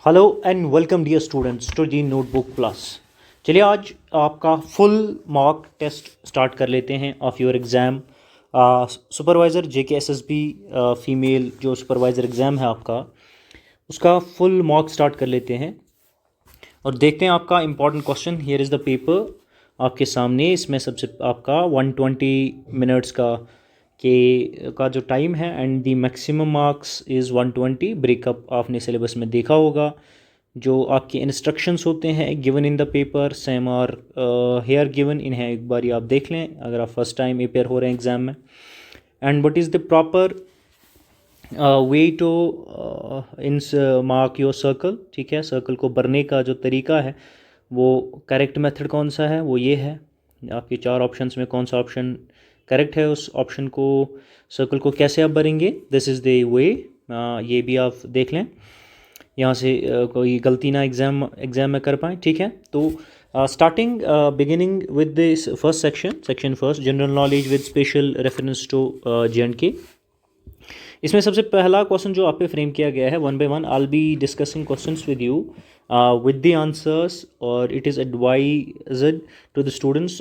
Hello and welcome dear students to the Notebook Plus. चलिए आज आपका फुल मॉक टेस्ट स्टार्ट कर लेते हैं of your exam supervisor JKSSB female जो सुपरवाइज़र एग्ज़ाम है आपका उसका फुल मॉक स्टार्ट कर लेते हैं और देखते हैं आपका important question. Here is the paper आपके सामने। इसमें सबसे आपका 120 मिनट्स का जो टाइम है and the maximum marks is 120। Breakup आपने सिलेबस में देखा होगा। जो आपके इंस्ट्रक्शंस होते हैं given in the paper same और हेयर गिवन, इन्हें एक बार आप देख लें अगर आप फर्स्ट टाइम अपेयर हो रहे हैं एग्ज़ाम में। And what is the proper way to in mark your circle. ठीक है, सर्कल को भरने का जो तरीका है वो करेक्ट मेथड कौन सा है, वो ये है। आपके चार ऑप्शंस में कौन सा ऑप्शन करेक्ट है, उस ऑप्शन को सर्कल को कैसे आप भरेंगे, दिस इज़ द वे। ये भी आप देख लें, यहाँ से कोई गलती ना एग्ज़ाम में कर पाएँ। ठीक है, तो starting beginning with this first section first general knowledge with special reference to J&K। इसमें सबसे पहला क्वेश्चन जो आप पे फ्रेम किया गया है, one by one I will be discussing questions with you with the answers, और it is advised to the students.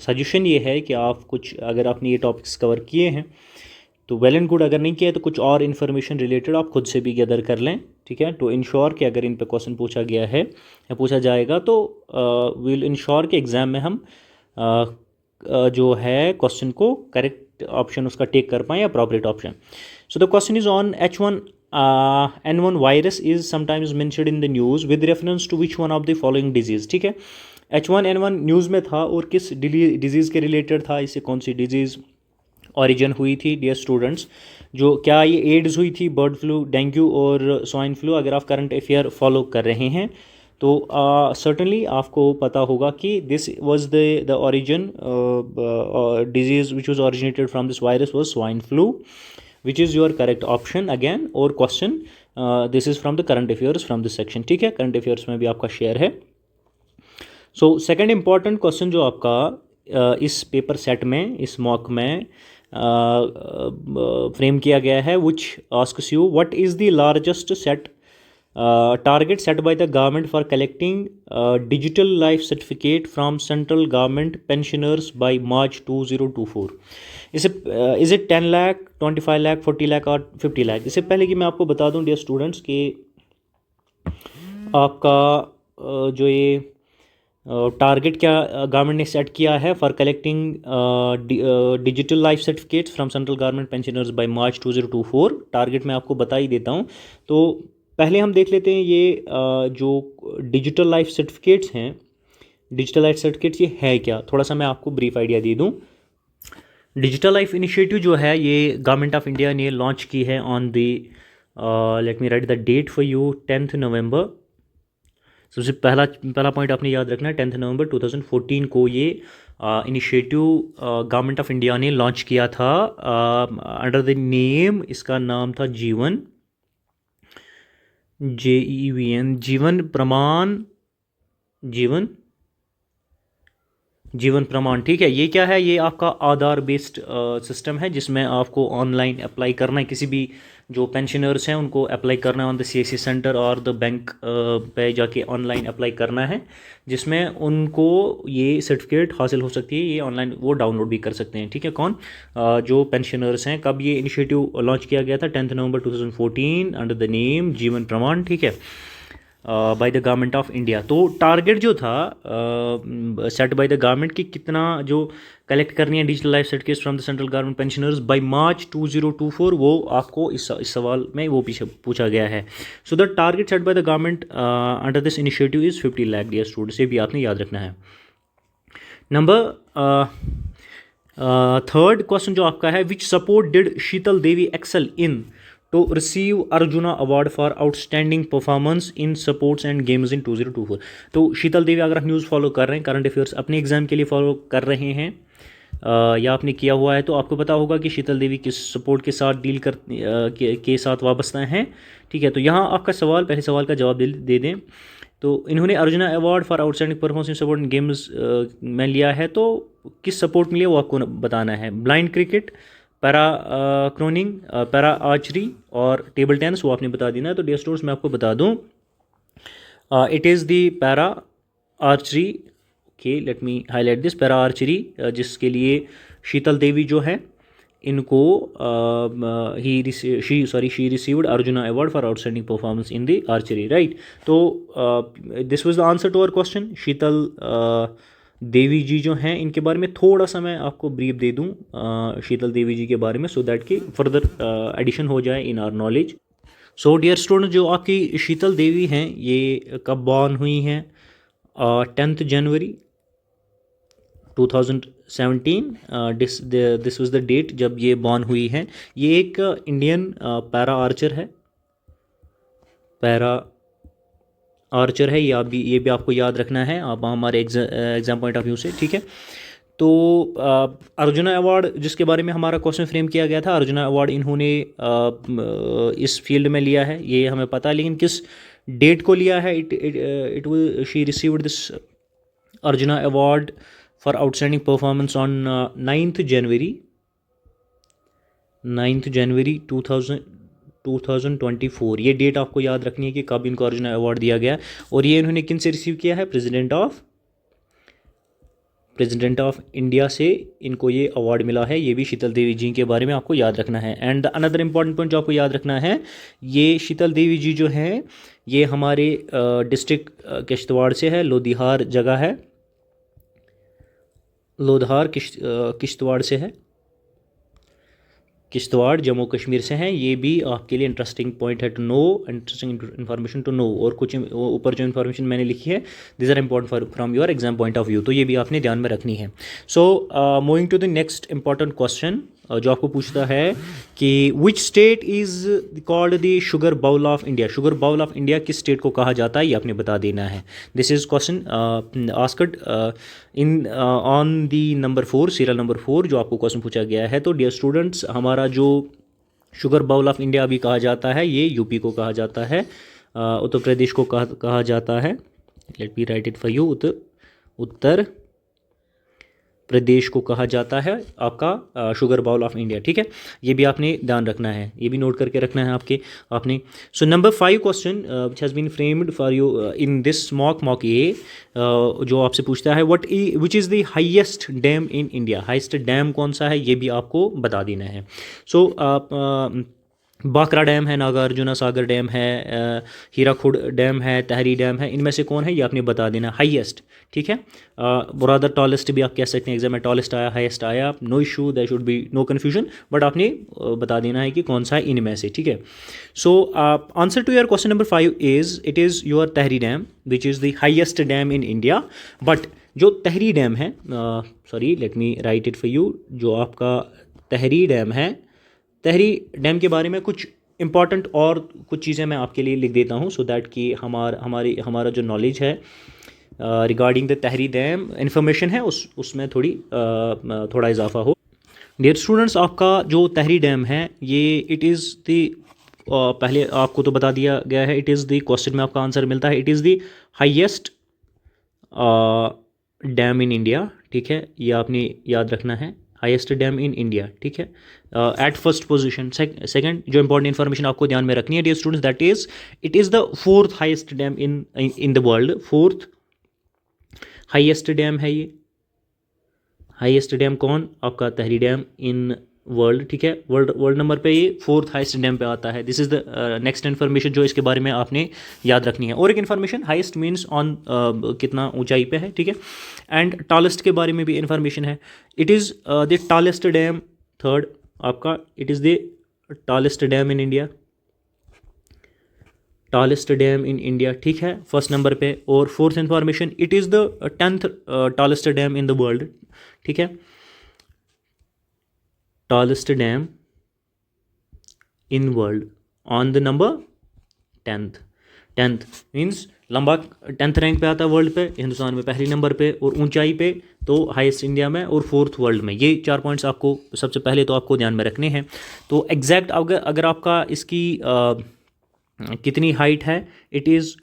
Suggestion ये है कि आप कुछ अगर आपने ये टॉपिक्स कवर किए हैं तो वेल एंड गुड, अगर नहीं किया है तो कुछ और इन्फॉर्मेशन रिलेटेड आप खुद से भी गैदर कर लें। ठीक है, टू इंश्योर कि अगर इन पे क्वेश्चन पूछा गया है या पूछा जाएगा तो विल इंश्योर कि एग्ज़ाम में हम जो है क्वेश्चन को करेक्ट ऑप्शन उसका टेक कर पाएँ, appropriate option. So the question is on H1N1 virus is sometimes mentioned in the news with reference to which one of the following disease. ठीक है, H1N1 न्यूज़ में था और किस डिजीज़ के रिलेटेड था, इससे कौन सी डिजीज़ ऑरिजिन हुई थी डियर स्टूडेंट्स। जो क्या ये एड्स हुई थी, बर्ड फ्लू, डेंगू और स्वाइन फ्लू। अगर आप करंट अफेयर फॉलो कर रहे हैं तो सर्टनली आपको पता होगा कि this was the origin disease which was originated from this virus was swine flu, which is your correct option again. और question this is from the current affairs from this section. ठीक है, current affairs में भी आपका share है। So second important question जो आपका इस पेपर सेट में, इस मॉक में फ्रेम किया गया है, which asks you what is the largest set target set by the government for collecting digital life certificate from central government pensioners by March 2024। इसे इज इट 10 लाख, 25 लाख, 40 लाख और 50 लाख। इससे पहले कि मैं आपको बता दूं डियर स्टूडेंट्स कि आपका जो ये टारगेट क्या गवर्नमेंट ने सेट किया है for collecting digital life certificates from central government pensioners by March 2024। Target मैं आपको बता ही देता हूँ। तो पहले हम देख लेते हैं ये जो डिजिटल लाइफ सर्टिफिकेट्स हैं, डिजिटल लाइफ सर्टिफिकेट्स ये है क्या, थोड़ा सा मैं आपको ब्रीफ आइडिया दे दूँ। डिजिटल लाइफ इनिशिएटिव जो है ये गवर्नमेंट ऑफ इंडिया ने लॉन्च की है on the let me write the date for you, 10 November. सबसे पहला पॉइंट आपने याद रखना है, 10 नवंबर 2014 को ये इनिशिएटिव गवर्नमेंट ऑफ इंडिया ने लॉन्च किया था अंडर द नेम, इसका नाम था जीवन, JEVN, जीवन प्रमाण। ठीक है, ये क्या है, ये आपका आधार बेस्ड सिस्टम है जिसमें आपको ऑनलाइन अप्लाई करना है। किसी भी जो पेंशनर्स हैं उनको अप्लाई करना है ऑन द CSC सेंटर और द बैंक पे जाके ऑनलाइन अप्लाई करना है, जिसमें उनको ये सर्टिफिकेट हासिल हो सकती है। ये ऑनलाइन वो डाउनलोड भी कर सकते हैं। ठीक है, कौन जो पेंशनर्स हैं। कब ये इनिशिएटिव लॉन्च किया गया था, 10 नवंबर 2014 अंडर द नेम जीवन प्रमाण। ठीक है, bye the government of India. तो टारगेट जो था सेट बाय द गवर्नमेंट की कितना जो कलेक्ट करनी है digital life certificates from the central government pensioners by March 2024, वो आपको इस सवाल में वो पीछे पूछा गया है। So the target set by the government under this initiative is 50 lakh dear students. ये भी आपने याद रखना है। नंबर थर्ड क्वेश्चन जो आपका है, which support did Sheetal Devi excel in to receive Arjuna Award for outstanding performance in sports and games in 2024। तो शीतल देवी, अगर आप न्यूज़ फॉलो कर रहे हैं, करंट अफेयर्स अपने एग्जाम के लिए फॉलो कर रहे हैं या आपने किया हुआ है, तो आपको पता होगा कि शीतल देवी किस सपोर्ट के साथ डील कर के साथ वाबस्ता हैं। ठीक है, तो यहाँ आपका सवाल, पहले सवाल का जवाब दे दें। तो इन्होंने arjuna award for outstanding performance in support in games में लिया है, तो किस सपोर्ट में लिया वो आपको बताना है। Blind cricket, para क्रोनिंग, para archery और टेबल टेनिस वो आपने बता देना है। तो डियर स्टूडेंट्स मैं आपको बता दूं, it is the para archery. Okay, let me highlight this, para archery, जिसके लिए शीतल देवी जो है इनको she received Arjuna award for outstanding performance in the archery, right. तो this was the answer to our question. Sheetal Devi ji जो हैं इनके बारे में थोड़ा सा मैं आपको ब्रीफ दे दूं, शीतल देवी जी के बारे में, सो दैट कि फर्दर एडिशन हो जाए in our knowledge. So dear student, जो आपकी शीतल देवी हैं ये कब बॉर्न हुई हैं? 10th January 2017, this was the date जब ये बॉर्न हुई हैं। ये एक इंडियन पैरा आर्चर है, पैरा आर्चर है। ये भी आपको याद रखना है आप हमारे एग्जाम पॉइंट ऑफ व्यू से, ठीक है। तो अर्जुना अवार्ड जिसके बारे में हमारा क्वेश्चन फ्रेम किया गया था, अर्जुना अवार्ड इन्होंने इस फील्ड में लिया है ये हमें पता है, लेकिन किस डेट को लिया है? She received this arjuna award for outstanding performance on 9th जनवरी 2024। ये डेट आपको याद रखनी है कि कब इनको अर्जुना अवार्ड दिया गया। और ये इन्होंने किन से रिसीव किया है? प्रेसिडेंट ऑफ इंडिया से इनको ये अवार्ड मिला है। ये भी शीतल देवी जी के बारे में आपको याद रखना है। एंड अनदर इम्पॉर्टेंट पॉइंट जो आपको याद रखना है, ये शीतल देवी जी जो हैं ये हमारे डिस्ट्रिक्ट किश्तवाड़ से है, लोधिहार जगह है, लोधार किश्तवाड़ से है, किश्तवाड़ जम्मू कश्मीर से हैं। ये भी आपके लिए इंटरेस्टिंग पॉइंट है to know, interesting information to know. और कुछ ऊपर जो इन्फॉर्मेशन मैंने लिखी है this are important from your exam point of view, तो ये भी आपने ध्यान में रखनी है। So moving to the next important question जो आपको पूछता है कि which state is called the sugar bowl of India? Sugar bowl of India किस स्टेट को कहा जाता है ये आपने बता देना है। This is question asked in on the number 4, serial number 4 जो आपको क्वेश्चन पूछा गया है। तो डियर स्टूडेंट्स, हमारा जो शुगर बाउल ऑफ इंडिया अभी कहा जाता है ये यूपी को कहा जाता है, उत्तर प्रदेश को कहा जाता है। Let me write it for you, Uttar Pradesh को कहा जाता है आपका शुगर बाउल ऑफ इंडिया, ठीक है। ये भी आपने ध्यान रखना है, ये भी नोट करके रखना है आपने। So number 5 question which has been framed for you in this mock A, जो आपसे पूछता है which is the highest dam in India? Highest dam कौन सा है ये भी आपको बता देना है। सो बाकरा डैम है, नागार्जुना सागर डैम है, हीराकुड डैम है, तहरी डैम है, इनमें से कौन है ये आपने बता देना, हाईएस्ट, ठीक है। बुरादर टॉलेस्ट भी आप कह सकते हैं, एग्जाम में टॉलेस्ट आया, हाईएस्ट आया, no issue, there should be no confusion, but आपने बता देना है कि कौन सा है इनमें से, ठीक है। So answer to your question number 5 is it is your Tehri dam which is the highest dam in India. But जो तहरी डैम है, sorry let me write it for you, जो आपका तहरी डैम है, तहरी डैम के बारे में कुछ इंपॉर्टेंट और कुछ चीज़ें मैं आपके लिए लिख देता हूँ सो दैट कि हमारा जो नॉलेज है regarding the tehri dam information है उसमें थोड़ा इजाफा हो। डियर स्टूडेंट्स, आपका जो तहरी डैम है ये इट इज़ द पहले आपको तो बता दिया गया है, इट इज़ द क्वेश्चन में आपका आंसर मिलता है, it is the highest dam in India, ठीक है। ये आपने याद रखना है, हाईएस्ट डैम इन इंडिया, ठीक है, एट फर्स्ट पोजीशन। सेकंड जो इंपॉर्टेंट इन्फॉर्मेशन आपको ध्यान में रखनी है dear students, that is it is the 4th highest dam in the world. 4th highest dam है ये। हाईएस्ट डैम कौन? आपका तहरी डैम इन वर्ल्ड, ठीक है। वर्ल्ड नंबर पे ये 4th हाईएस्ट डैम पे आता है। This is the next information जो इसके बारे में आपने याद रखनी है। और एक इन्फॉर्मेशन, हाईएस्ट मीन्स ऑन कितना ऊंचाई पे है, ठीक है। एंड टॉलेस्ट के बारे में भी इन्फॉर्मेशन है, it is the tallest dam, third आपका it is the tallest dam in India, tallest dam in India, ठीक है, फर्स्ट नंबर पे। और 4th information, it is the 10th tallest dam in the world, ठीक है, tallest dam in world on the number 10th means लंबा 10th rank पे आता है वर्ल्ड पे, हिंदुस्तान में पहले नंबर पे, और ऊंचाई पे तो हाईएस्ट इंडिया में और 4th वर्ल्ड में। ये 4 पॉइंट्स आपको सबसे पहले तो आपको ध्यान में रखने हैं। तो एग्जैक्ट अगर आपका इसकी कितनी हाइट है, इट इज़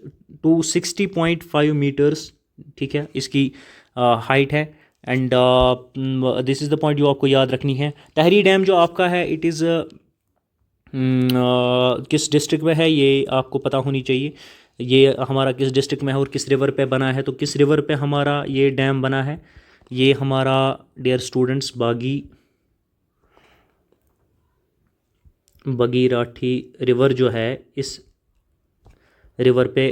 260.5 मीटर्स, ठीक है, इसकी हाइट है। And this is the point जो आपको याद रखनी है। टहरी डैम जो आपका है इट इज़ किस डिस्ट्रिक्ट में है ये आपको पता होनी चाहिए। ये हमारा किस डिस्ट्रिक्ट में है और किस रिवर पे बना है। तो किस रिवर पे हमारा ये डैम बना है, ये हमारा डियर स्टूडेंट्स बगीराठी रिवर जो है इस रिवर पे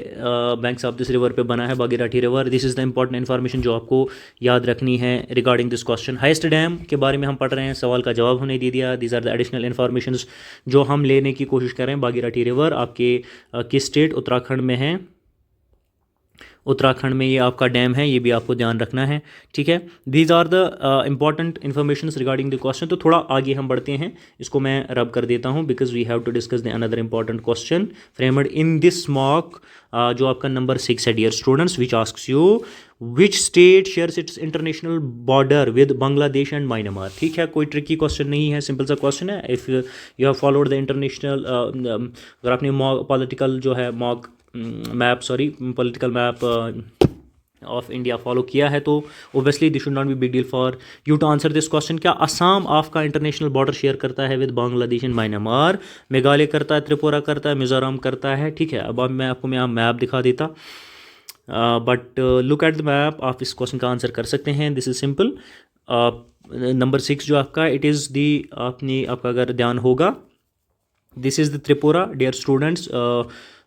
बैंक्स ऑफ दिस रिवर पे बना है Bhagirathi river. This is the important information जो आपको याद रखनी है regarding this question. Highest dam के बारे में हम पढ़ रहे हैं, सवाल का जवाब होने दे दिया। These are the additional information जो हम लेने की कोशिश कर रहे हैं। बागीराठी रिवर आपके किस स्टेट, उत्तराखंड में है। उत्तराखंड में ये आपका डैम है, ये भी आपको ध्यान रखना है, ठीक है। These are the important information regarding the question. तो थोड़ा आगे हम बढ़ते हैं, इसको मैं रब कर देता हूँ because we have to discuss the another important question framed in this mock जो आपका नंबर 6 है dear students, which asks you which state shares its international border with Bangladesh and Myanmar. ठीक है, कोई ट्रिकी क्वेश्चन नहीं है, सिंपल सा क्वेश्चन है। If you have followed the international अगर आपने पॉलिटिकल जो है mock map political map of India follow किया है तो obviously this should not be big deal for you to answer this question. क्या असम आपका इंटरनेशनल बॉर्डर शेयर करता है with Bangladesh and Myanmar? Meghalaya करता है, त्रिपुरा करता है, मिजोरम करता है, ठीक है। अब मैं आपको यहाँ मैप दिखा देता, but look at the map, आप इस क्वेश्चन का आंसर कर सकते हैं। This is simple. नंबर 6 जो आपका इट इज़ दी, आपका अगर ध्यान होगा, this is the Tripura dear students,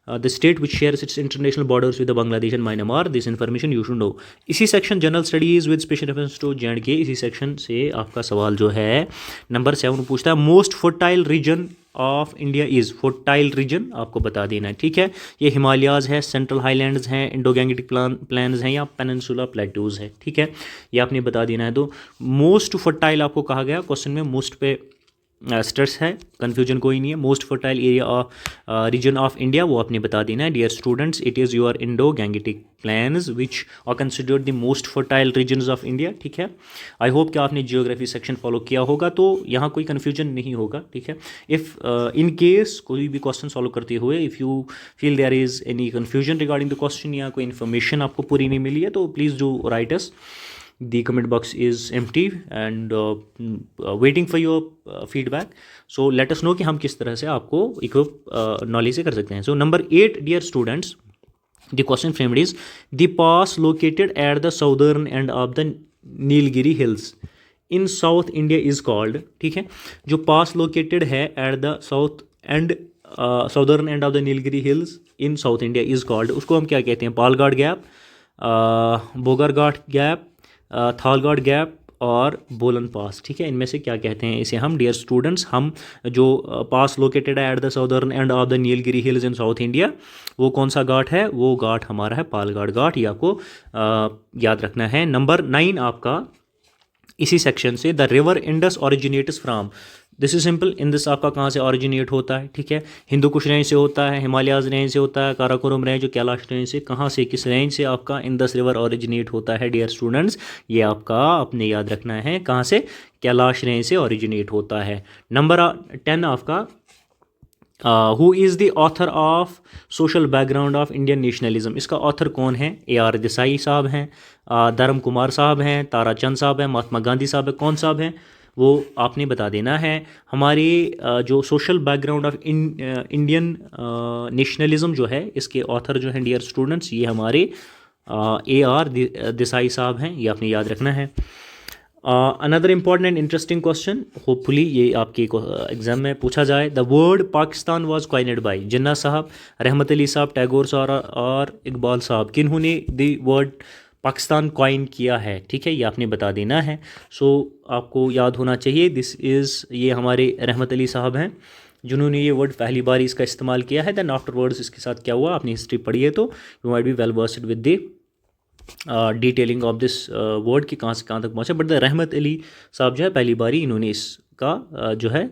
the state which shares its international borders with the Bangladesh and Myanmar. This information you should know. इसी section general studies with special reference to J&K, इसी section से आपका सवाल जो है number 7 पूछता है most fertile reason of India is. Fertile reason आपको बता देना है, ठीक है। ये हिमालयाज़ है, सेंट्रल हाईलैंड्स हैं, इंडो गैंगेटिक प्लान्स हैं या पेनिनसुला प्लेट्यूज़ है, ठीक है। ये आपने बता देना है। तो मोस्ट फर्टाइल आपको कहा गया क्वेश्चन में, मोस्ट पे स्ट्रेस है, कन्फ्यूजन कोई नहीं है। Most fertile area of region of India वो आपने बता देना है dear students. It is your Indo Gangetic plains which are considered the most fertile regions of India, ठीक है। आई होप कि आपने जियोग्राफी सेक्शन फॉलो किया होगा तो यहाँ कोई कन्फ्यूजन नहीं होगा, ठीक है। इफ़ इन केस कोई भी क्वेश्चन सॉल्व करते हुए if you feel there is any confusion regarding the question या कोई इन्फॉर्मेशन आपको पूरी नहीं मिली है तो please do write us. The comment box is empty and waiting for your feedback. So let us know कि हम किस तरह से आपको इक्विप नॉलेज से कर सकते हैं। So number 8 dear students, the question framed is the pass located at the southern end of the Nilgiri hills in South India is called, ठीक है। जो पास लोकेटेड है at the southern end of the Nilgiri hills in south India is called, उसको हम क्या कहते हैं? Palghat gap, बोगरघाट गैप, थालघाट गैप और बोलन पास, ठीक है। इनमें से क्या कहते हैं इसे हम डियर स्टूडेंट्स? हम जो पास लोकेटेड है at the southern end of the Nilgiri hills in south India, वो कौन सा घाट है? वो घाट हमारा है पालघाट घाट, ये आपको याद रखना है। नंबर 9 आपका इसी सेक्शन से the river Indus originates from. This is simple, Indus आपका कहाँ से ओरिजिनेट होता है, ठीक है। हिंदू कुश रेंज से होता है, हिमालयाज रेंज से होता है, काराकोरम रेंज, कैलाश रेंज से, कहाँ से किस रेंज से आपका इंडस रिवर ओरिजिनेट होता है डियर स्टूडेंट्स? ये आपका अपने याद रखना है, कहाँ से? कैलाश रेंज से ओरिजिनेट होता है। नंबर 10 आपका who is the author of social background of Indian nationalism. इसका ऑथर कौन है? AR देसाई साहब हैं, धर्म कुमार साहब हैं, ताराचंद साहब हैं, महात्मा गांधी साहब हैं, कौन साहब हैं वो आपने बता देना है। हमारे जो social background of Indian nationalism जो है इसके ऑथर जो हैं डियर स्टूडेंट्स ये हमारे AR देसाई साहब हैं, ये आपने याद रखना है। Another important and interesting question, hopefully ये आपके एग्जाम में पूछा जाए। The word Pakistan was coined by Jinnah साहब, रहमत अली साहब, टैगोर साहब और इकबाल साहब। किन्होंने द वर्ड पाकिस्तान कॉइन किया है, ठीक है, ये आपने बता देना है। सो आपको याद होना चाहिए दिस इज़, ये हमारे रहमत अली साहब हैं जिन्होंने ये वर्ड पहली बार इसका इस्तेमाल किया है। दैन आफ्टर वर्ड्स इसके साथ क्या हुआ, आपने हिस्ट्री पढ़ी है तो you might be well versed with the detailing of this word कि कहाँ से कहाँ तक पहुँचे। बट द रहमत अली साहब जो है पहली बारी इन्होंने इसका जो है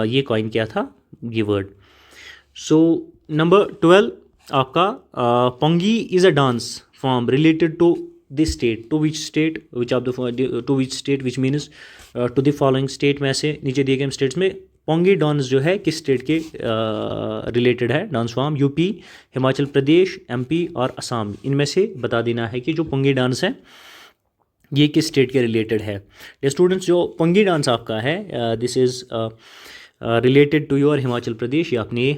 ये कॉइन किया था ये वर्ड। सो नंबर 12 आपका Pongi is a dance form related to this state, to which state, which of the two which state which means to the following state में से नीचे दिए गए स्टेट्स में पोंगी डांस जो है किस स्टेट के रिलेटेड है dance form? UP, Himachal Pradesh, MP और असम। इनमें से बता देना है कि जो पोंगी डांस है ये किस स्टेट के रिलेटेड है? ये स्टूडेंट्स जो पोंगी डांस आपका है, this is related to your Himachal Pradesh. ये आपने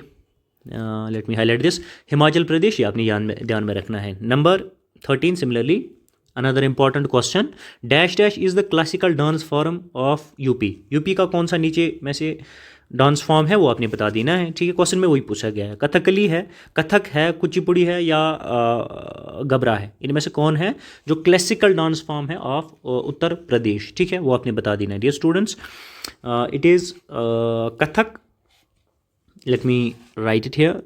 let me highlight this, Himachal Pradesh, ये आपने ध्यान में रखना है। Number 13 similarly another important question, dash dash is the classical dance form of UP. UP का कौन सा नीचे में से डांस फॉर्म है वो आपने बता देना है, ठीक है। क्वेश्चन में वही पूछा गया है, कथकली है, कथक है, कुचिपुड़ी है या गबरा है, इनमें से कौन है जो क्लासिकल डांस फॉर्म है ऑफ उत्तर प्रदेश, ठीक है, वो आपने बता देना है dear students. It is Kathak, let me write it here,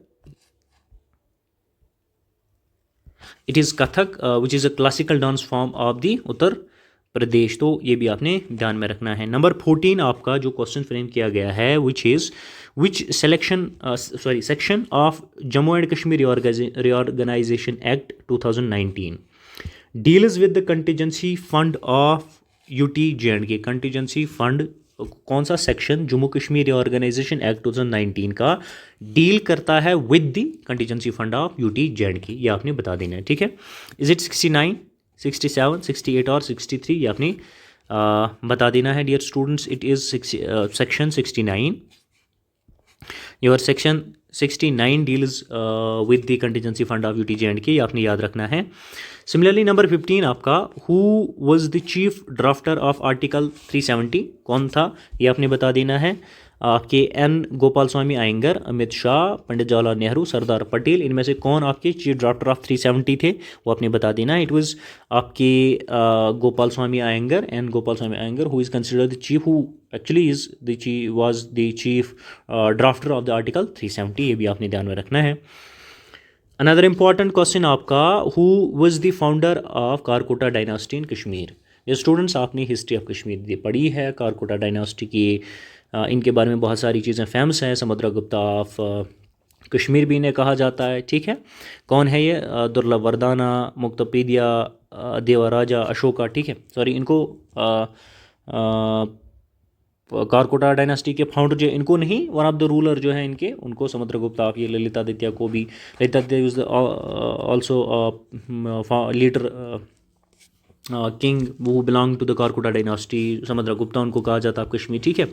it is Kathak which is a classical dance form of the Uttar Pradesh. तो ये भी आपने ध्यान में रखना है। नंबर 14 आपका जो क्वेश्चन फ्रेम किया गया है, which section of Jammu and Kashmir reorganisation act 2019 deals with the contingency fund of UT जे&के। Contingency fund कौन सा section Jammu Kashmir reorganisation act 2019 का डील करता है with the contingency fund of UT J and K, ये आपने बता देना है, ठीक है। इज इट 69, 67, 68 और 63, ये आपने बता देना है dear students. It is section 69। Your section 69 deals with the contingency fund of UT J and K, ये आपने याद रखना है। सिमिलरली नंबर 15 आपका, who was the chief drafter of article 370, कौन था, ये आपने बता देना है। आपके एन गोपाल स्वामी आयंगर, अमित शाह, पंडित जवाहरलाल नेहरू, सरदार पटेल, इनमें से कौन आपके चीफ ड्राफ्टर ऑफ 370 थे, वो आपने बता देना है। इट वाज आपके गोपाल स्वामी Ayyangar, N Gopal Swami Ayyangar, who is considered the chief, who actually is the chief was the chief drafter of the article 370, ये भी आपने ध्यान में रखना है। अनदर इंपॉर्टेंट क्वेश्चन आपका, who was the founder of Karkota dynasty in Kashmir. ये स्टूडेंट्स आपने हिस्ट्री ऑफ कश्मीर पढ़ी है, कारकोटा डायनास्टी की इनके बारे में बहुत सारी चीज़ें फेमस हैं, समुद्रगुप्ता ऑफ कश्मीर भी इन्हें कहा जाता है, ठीक है। कौन है ये? दुर्लभ वर्दाना, मुक्तपीदिया, देवराजा अशोका, ठीक है। सॉरी, इनको कारकोटा डायनास्टी के फाउंडर जो इनको नहीं, वन ऑफ द रूलर जो है इनके, उनको समुद्रगुप्त आप ये ललितादित्य को भी, ललितादित्य ऑल्सो लीडर किंग वो belong to the Karkota dynasty, Samudragupta उनको कहा जाता है कश्मीर, ठीक है।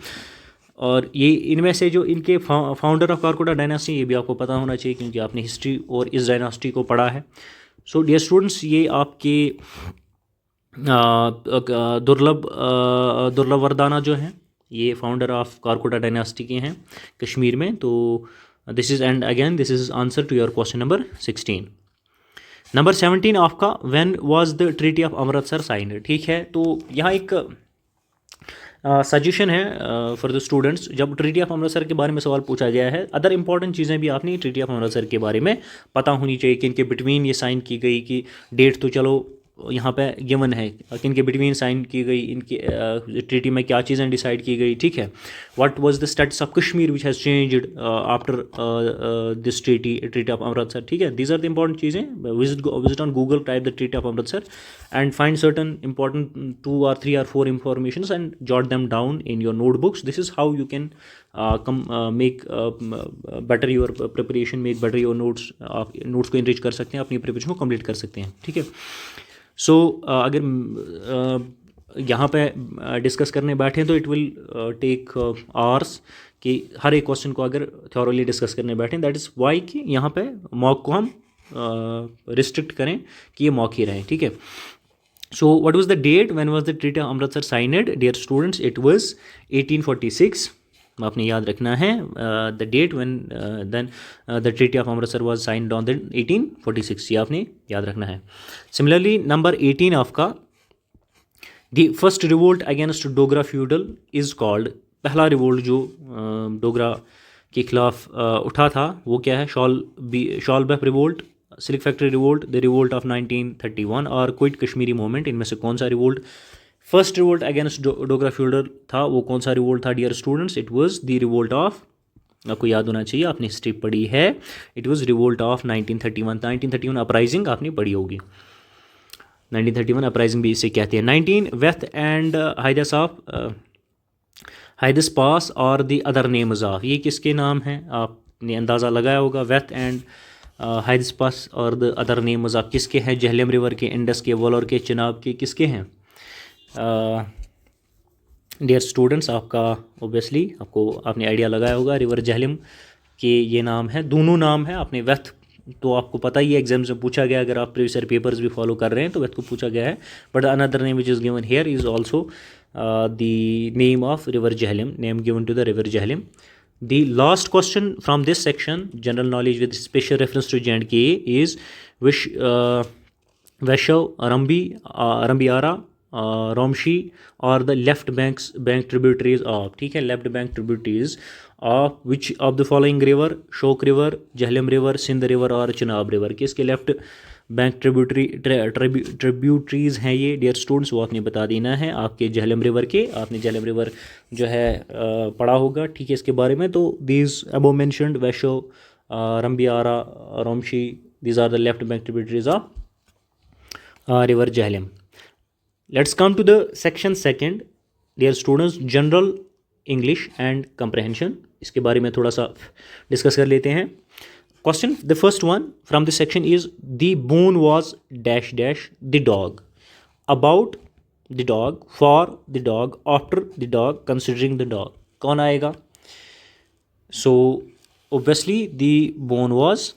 और ये इनमें से जो इनके फाउंडर ऑफ कारकोटा डायनास्टी, ये भी आपको पता होना चाहिए क्योंकि आपने हिस्ट्री और इस डायनास्टी को पढ़ा है। सो डियर स्टूडेंट्स, ये आपके दुर्लभ वर्दाना जो हैं, ये फाउंडर ऑफ कारकोटा डायनास्टी के हैं कश्मीर में। तो this is, and again this is answer to your question number 16। Number 17 आपका, when was the treaty of Amritsar signed, ठीक है। तो यहाँ एक सजेशन है फॉर द स्टूडेंट्स, जब ट्रीटी ऑफ अमृतसर के बारे में सवाल पूछा गया है, अदर इंपॉर्टेंट चीज़ें भी आपने ट्रीटी ऑफ अमृतसर के बारे में पता होनी चाहिए कि इनके बिटवीन ये साइन की गई, कि डेट तो चलो यहाँ पे गिवन है, किनके बिटवीन साइन की गई, इनकी ट्रीटी में क्या चीज़ें डिसाइड की गई, ठीक है। What was the status of Kashmir which has changed after this treaty of Amritsar, ठीक है। दीज आर द इंपॉर्टेंट चीज़ें। Visit on Google, type the treaty of Amritsar and find certain important 2 or 3 or 4 informations and jot them down in your notebooks. This is how you can make better your preparation, make better your notes. आप notes को enrich कर सकते हैं, अपनी preparation को complete कर सकते हैं, ठीक है। सो अगर यहाँ पे डिस्कस करने बैठें तो इट विल टेक आवर्स, कि हर एक क्वेश्चन को अगर थॉरली डिस्कस करने बैठें, दैट इज़ वाई कि यहाँ पे मॉक को हम रिस्ट्रिक्ट करें कि ये मॉक ही रहें, ठीक है। So what was the date when was the treaty of Amritsar signed, dear students? It was 1846, आपने याद रखना है the date when then the treaty of Amritsar was signed on the 1846, ये आपने याद रखना है। सिमिलरली नंबर 18 आपका, the first revolt against Dogra feudal is called, पहला रिवोल्ट जो डोगरा के खिलाफ उठा था वो क्या है? Shawlbaf revolt, silk factory revolt, the revolt of 1931 और क्विट कश्मीरी मूवमेंट, इनमें से कौन सा revolt first revolt against Dogra feudal था? वो कौन सा रिवोल्ट था dear students? It was the revolt of, आपको याद होना चाहिए, आपने हिस्ट्री पढ़ी है, it was revolt of 1931। 1931 uprising आपने पढ़ी होगी, 1931 अपराइजिंग भी इसे कहते हैं। 19 वेथ एंड हाइदस पास और द अदर नेम्स ऑफ, ये किसके नाम हैं? आपने अंदाज़ा लगाया होगा। वेथ एंड हाइदस पास और द अदर नेम्स ऑफ किसके हैं? जहलम रिवर के, इंडस के, वॉलर के, चिनाब के, किसके हैं? डियर स्टूडेंट्स, आपका ऑब्वियसली आपने आइडिया लगाया होगा रिवर झेलम के ये नाम है, दोनों नाम है। आपने वेथ तो आपको पता ही है, एग्जाम में पूछा गया, अगर आप प्रीवियस ईयर पेपर्स भी फॉलो कर रहे हैं तो वेथ को पूछा गया है। But another name which is given here is also the name of river Jhelum, name given to the river Jhelum. The last question from this section, general knowledge with special reference to J&K, is which Vaishnav, Rambiara, Romshi or the left bank tributaries of, ठीक है, left bank tributaries of which of the following river, Shok river, Jhelum river, Sindh river और Chenab river, किसके left bank tributaries हैं ये dear students, वो आपने बता देना है। आपके झेलम रिवर के, आपने झेलम रिवर जो है पढ़ा होगा, ठीक है, इसके बारे में। तो these above mentioned Vishaw, Rambiara, Romshi, these are the left bank tributaries of river Jhelum. Let's come to the section second dear students, general English and comprehension. इसके बारे में थोड़ा सा डिस्कस कर लेते हैं. Question, the first one from this section is the bone was dash dash the dog, about the dog, for the dog, after the dog, considering the dog. कौन आएगा? So obviously the bone was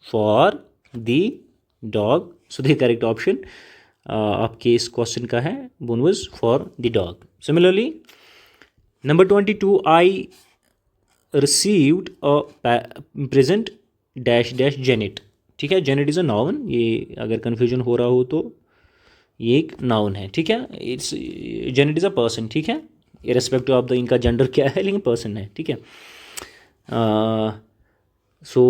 for the dog. So the correct option आपके इस question का है bone was for the dog. Similarly, number 22, I received a present dash dash Janet. ठीक है, Janet is a noun. ये अगर confusion हो रहा हो तो ये एक नाउन है, ठीक है. It's Janet is a person, ठीक है, इरेस्पेक्टिव ऑफ द इनका जेंडर क्या है, लेकिन पर्सन है, ठीक है. So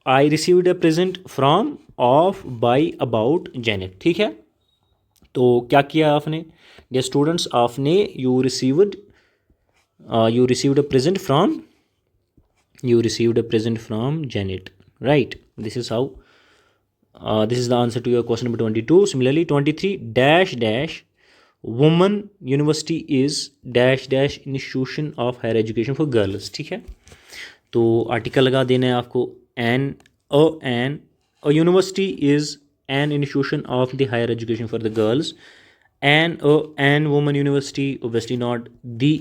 I received a present from, of, by, about Janet, ठीक है. तो क्या किया आपने डियर स्टूडेंट्स, आपने you received a present from, you received a present from Janet, right? This is how this is the answer to your question number 22. Similarly, 23, dash dash woman university is dash dash institution of higher education for girls, ठीक है. तो article लगा देना है आपको. an a university is an institution of the higher education for the girls. an woman university, obviously not. the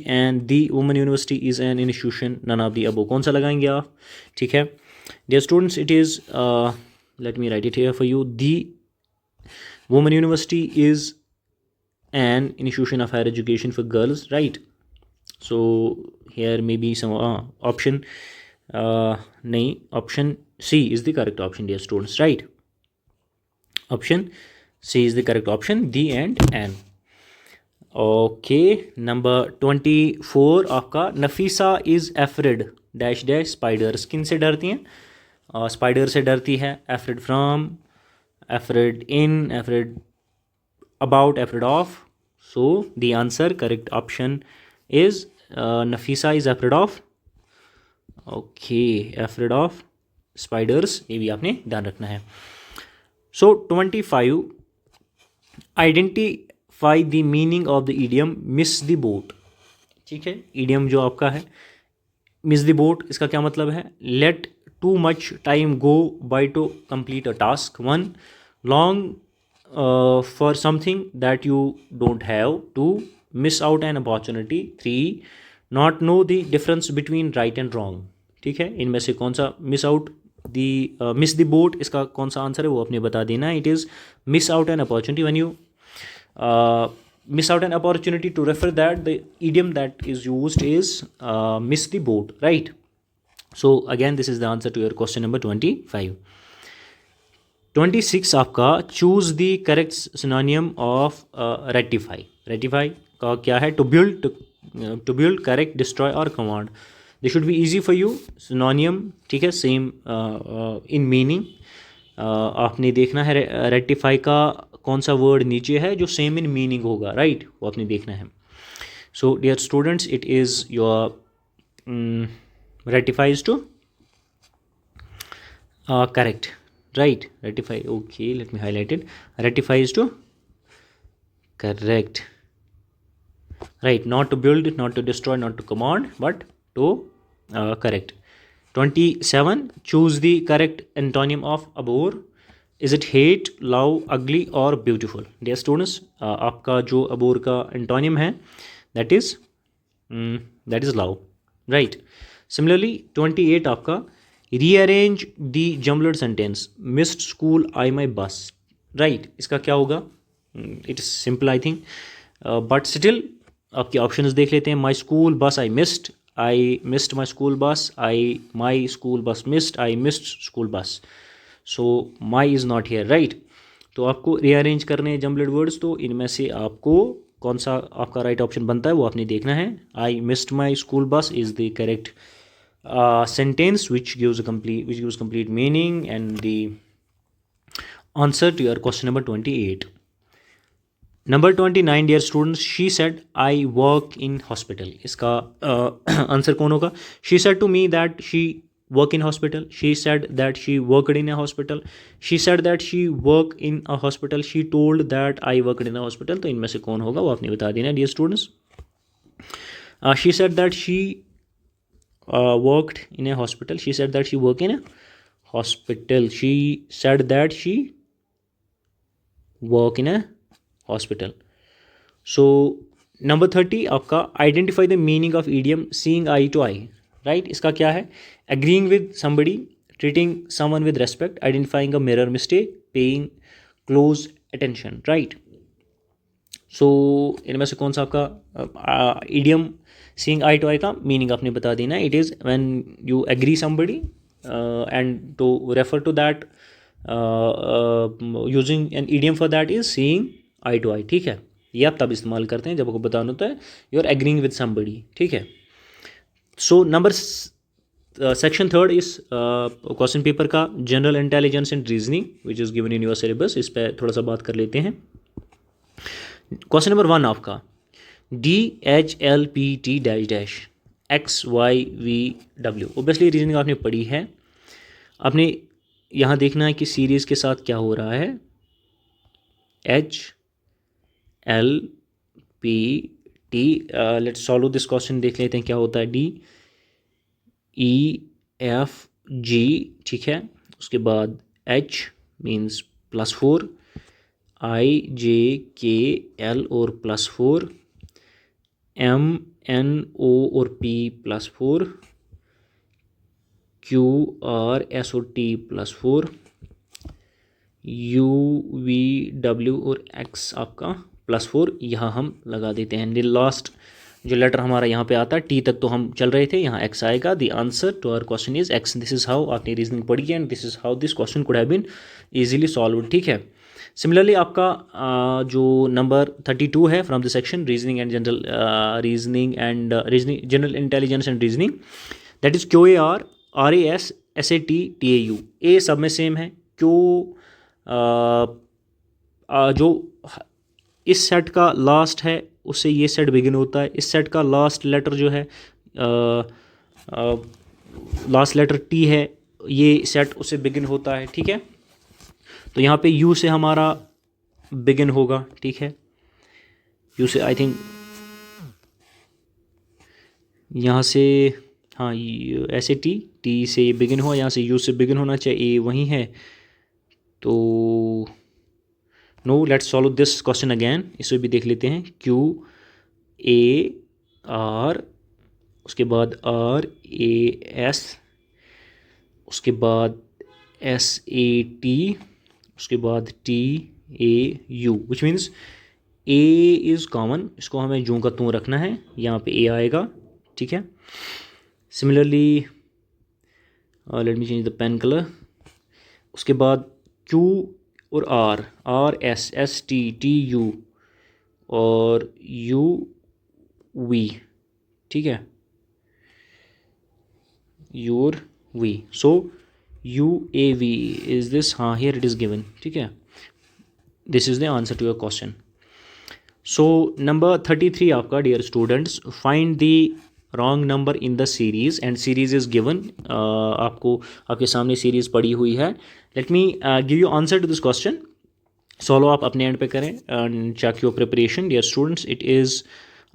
woman university is an institution, none of the above. कौन सा लगाएंगे आप, ठीक है. dear students, it is let me write it here for you. the woman university is an institution of higher education for girls, right? so here may be some option नहीं, option C is the correct option dear students, right? option C is the correct option, the and an. Okay, number 24 आपका, Nafisa is afraid dash dash spiders. किन से डरती हैं? Spider से डरती है. Afraid from, afraid in, afraid about, afraid of. So the answer correct option is Nafisa is afraid of. Okay, afraid of spiders, ये भी आपने ध्यान रखना है. So 25, identify the meaning of the idiom miss the boat, ठीक है. Idiom जो आपका है मिस द बोट, इसका क्या मतलब है? Let too much time go by to complete a task. 1, long for something that you don't have. 2, miss out an opportunity. 3, not know the difference between right and wrong, ठीक है. इनमें से कौन सा miss out miss the boat, इसका कौन सा answer है वो आपने बता देना है. It is miss out an opportunity. When you miss out an opportunity, to refer that the idiom that is used is miss the boat, right? So again this is the answer to your question number 25. 26 आपका, choose the correct synonym of rectify. rectify का क्या है? to build, correct, destroy or command. this should be easy for you. synonym, ठीक है, same in meaning. आपने देखना है rectify का कौन सा वर्ड नीचे है जो सेम इन मीनिंग होगा, राइट? वो आपने देखना है. So dear students, it is your ratifies to correct, right? Ratify, okay, let me highlight it. Ratifies to correct, right? Not to build, not to destroy, not to command, but to correct. 27, choose the correct antonym of abhor. Is it hate, love, ugly और beautiful? Dear students, आपका जो अबोर का antonym है that is love, right. Similarly 28 आपका rearrange the jumbled sentence, missed school I my bus, right. इसका क्या होगा? It is simple I think, but still आपके ऑप्शंस देख लेते हैं। My school bus I missed my school bus, my school bus missed, I missed school bus. So my is not here, right. तो आपको rearrange करने हैं jumbled words, तो इनमें से आपको कौन सा आपका राइट ऑप्शन बनता है वो आपने देखना है। I missed my school bus is the correct sentence which gives complete meaning and the answer to your question number 28. Number 29, dear students, she said I work in hospital. इसका answer कौन होगा? She said to me that she work in hospital. She said that she worked in a hospital. She said that she work in a hospital. She told that I worked in a hospital. तो इनमें से कौन होगा वो आपने बता देना dear students. She said that she worked in a hospital. She said that she worked in a hospital. She said that she worked in a hospital. So number 30 आपका identify the meaning of idiom seeing eye to eye, right? इसका क्या है? agreeing with somebody, treating someone with respect, identifying a mirror mistake, paying close attention, right? सो इनमें से कौन सा आपका idiom seeing eye to eye का मीनिंग आपने बता देना है। It is when you agree somebody and to refer to that using an idiom for that is seeing eye to eye, ठीक है। ये आप तब इस्तेमाल करते हैं जब आपको बताना होता है you are agreeing with somebody, ठीक है। सो नंबर सेक्शन 3 इस क्वेश्चन पेपर का general intelligence and reasoning which is given in your syllabus, इस पर थोड़ा सा बात कर लेते हैं। क्वेश्चन नंबर 1 आपका DHLPT dash dash XYVW, obviously reasoning आपने पढ़ी है। आपने यहाँ देखना है कि सीरीज़ के साथ क्या हो रहा है। HLPT, let's solve this question, देख लेते हैं क्या होता है। DEFG, ठीक है। उसके बाद H मीन्स +4, IJKL और +4, MNO और P +4, QRS और T +4, UVW और X आपका +4, यहाँ हम लगा देते हैं। लास्ट जो लेटर हमारा यहाँ पे आता है T तक तो हम चल रहे थे, यहाँ X आएगा। The answer to our question is X। This is how आपने रीजनिंग पढ़ी है and this is how this question could have been easily solved, ठीक है। सिमिलरली आपका जो नंबर 32 है from the section reasoning and general intelligence and reasoning, that is QAR RAS SAT TAU। A सब में सेम है। जो इस सेट का लास्ट है उससे ये सेट बिगिन होता है। इस सेट का लास्ट लेटर जो है लास्ट लेटर T है, ये सेट उससे बिगिन होता है, ठीक है। तो यहाँ पे U से हमारा बिगिन होगा, ठीक है। U से आई थिंक यहाँ से हाँ ऐसे T से ये बिगिन हुआ, यहाँ से U से बिगिन होना चाहिए, A वहीं है। तो no, let's solve this question again, इसे भी देख लेते हैं। QAR, उसके बाद RAS, उसके बाद SAT, उसके बाद TAU, which means A is common, इसको हमें जूं का तूं रखना है, यहाँ पे A आएगा, ठीक है। Similarly let me change the pen colour. उसके बाद Q और RS ST TU और UV, ठीक है, U और V। So UAV is this, हाँ हियर इट इज़ गिवन, ठीक है। This is the answer to your question. So number 33 आपका dear students, find the wrong number in the series and series is given. आपको आपके सामने series पड़ी हुई है। Let me give you answer to this question. Solve आप अपने end पे करें and check your preparation dear students. It is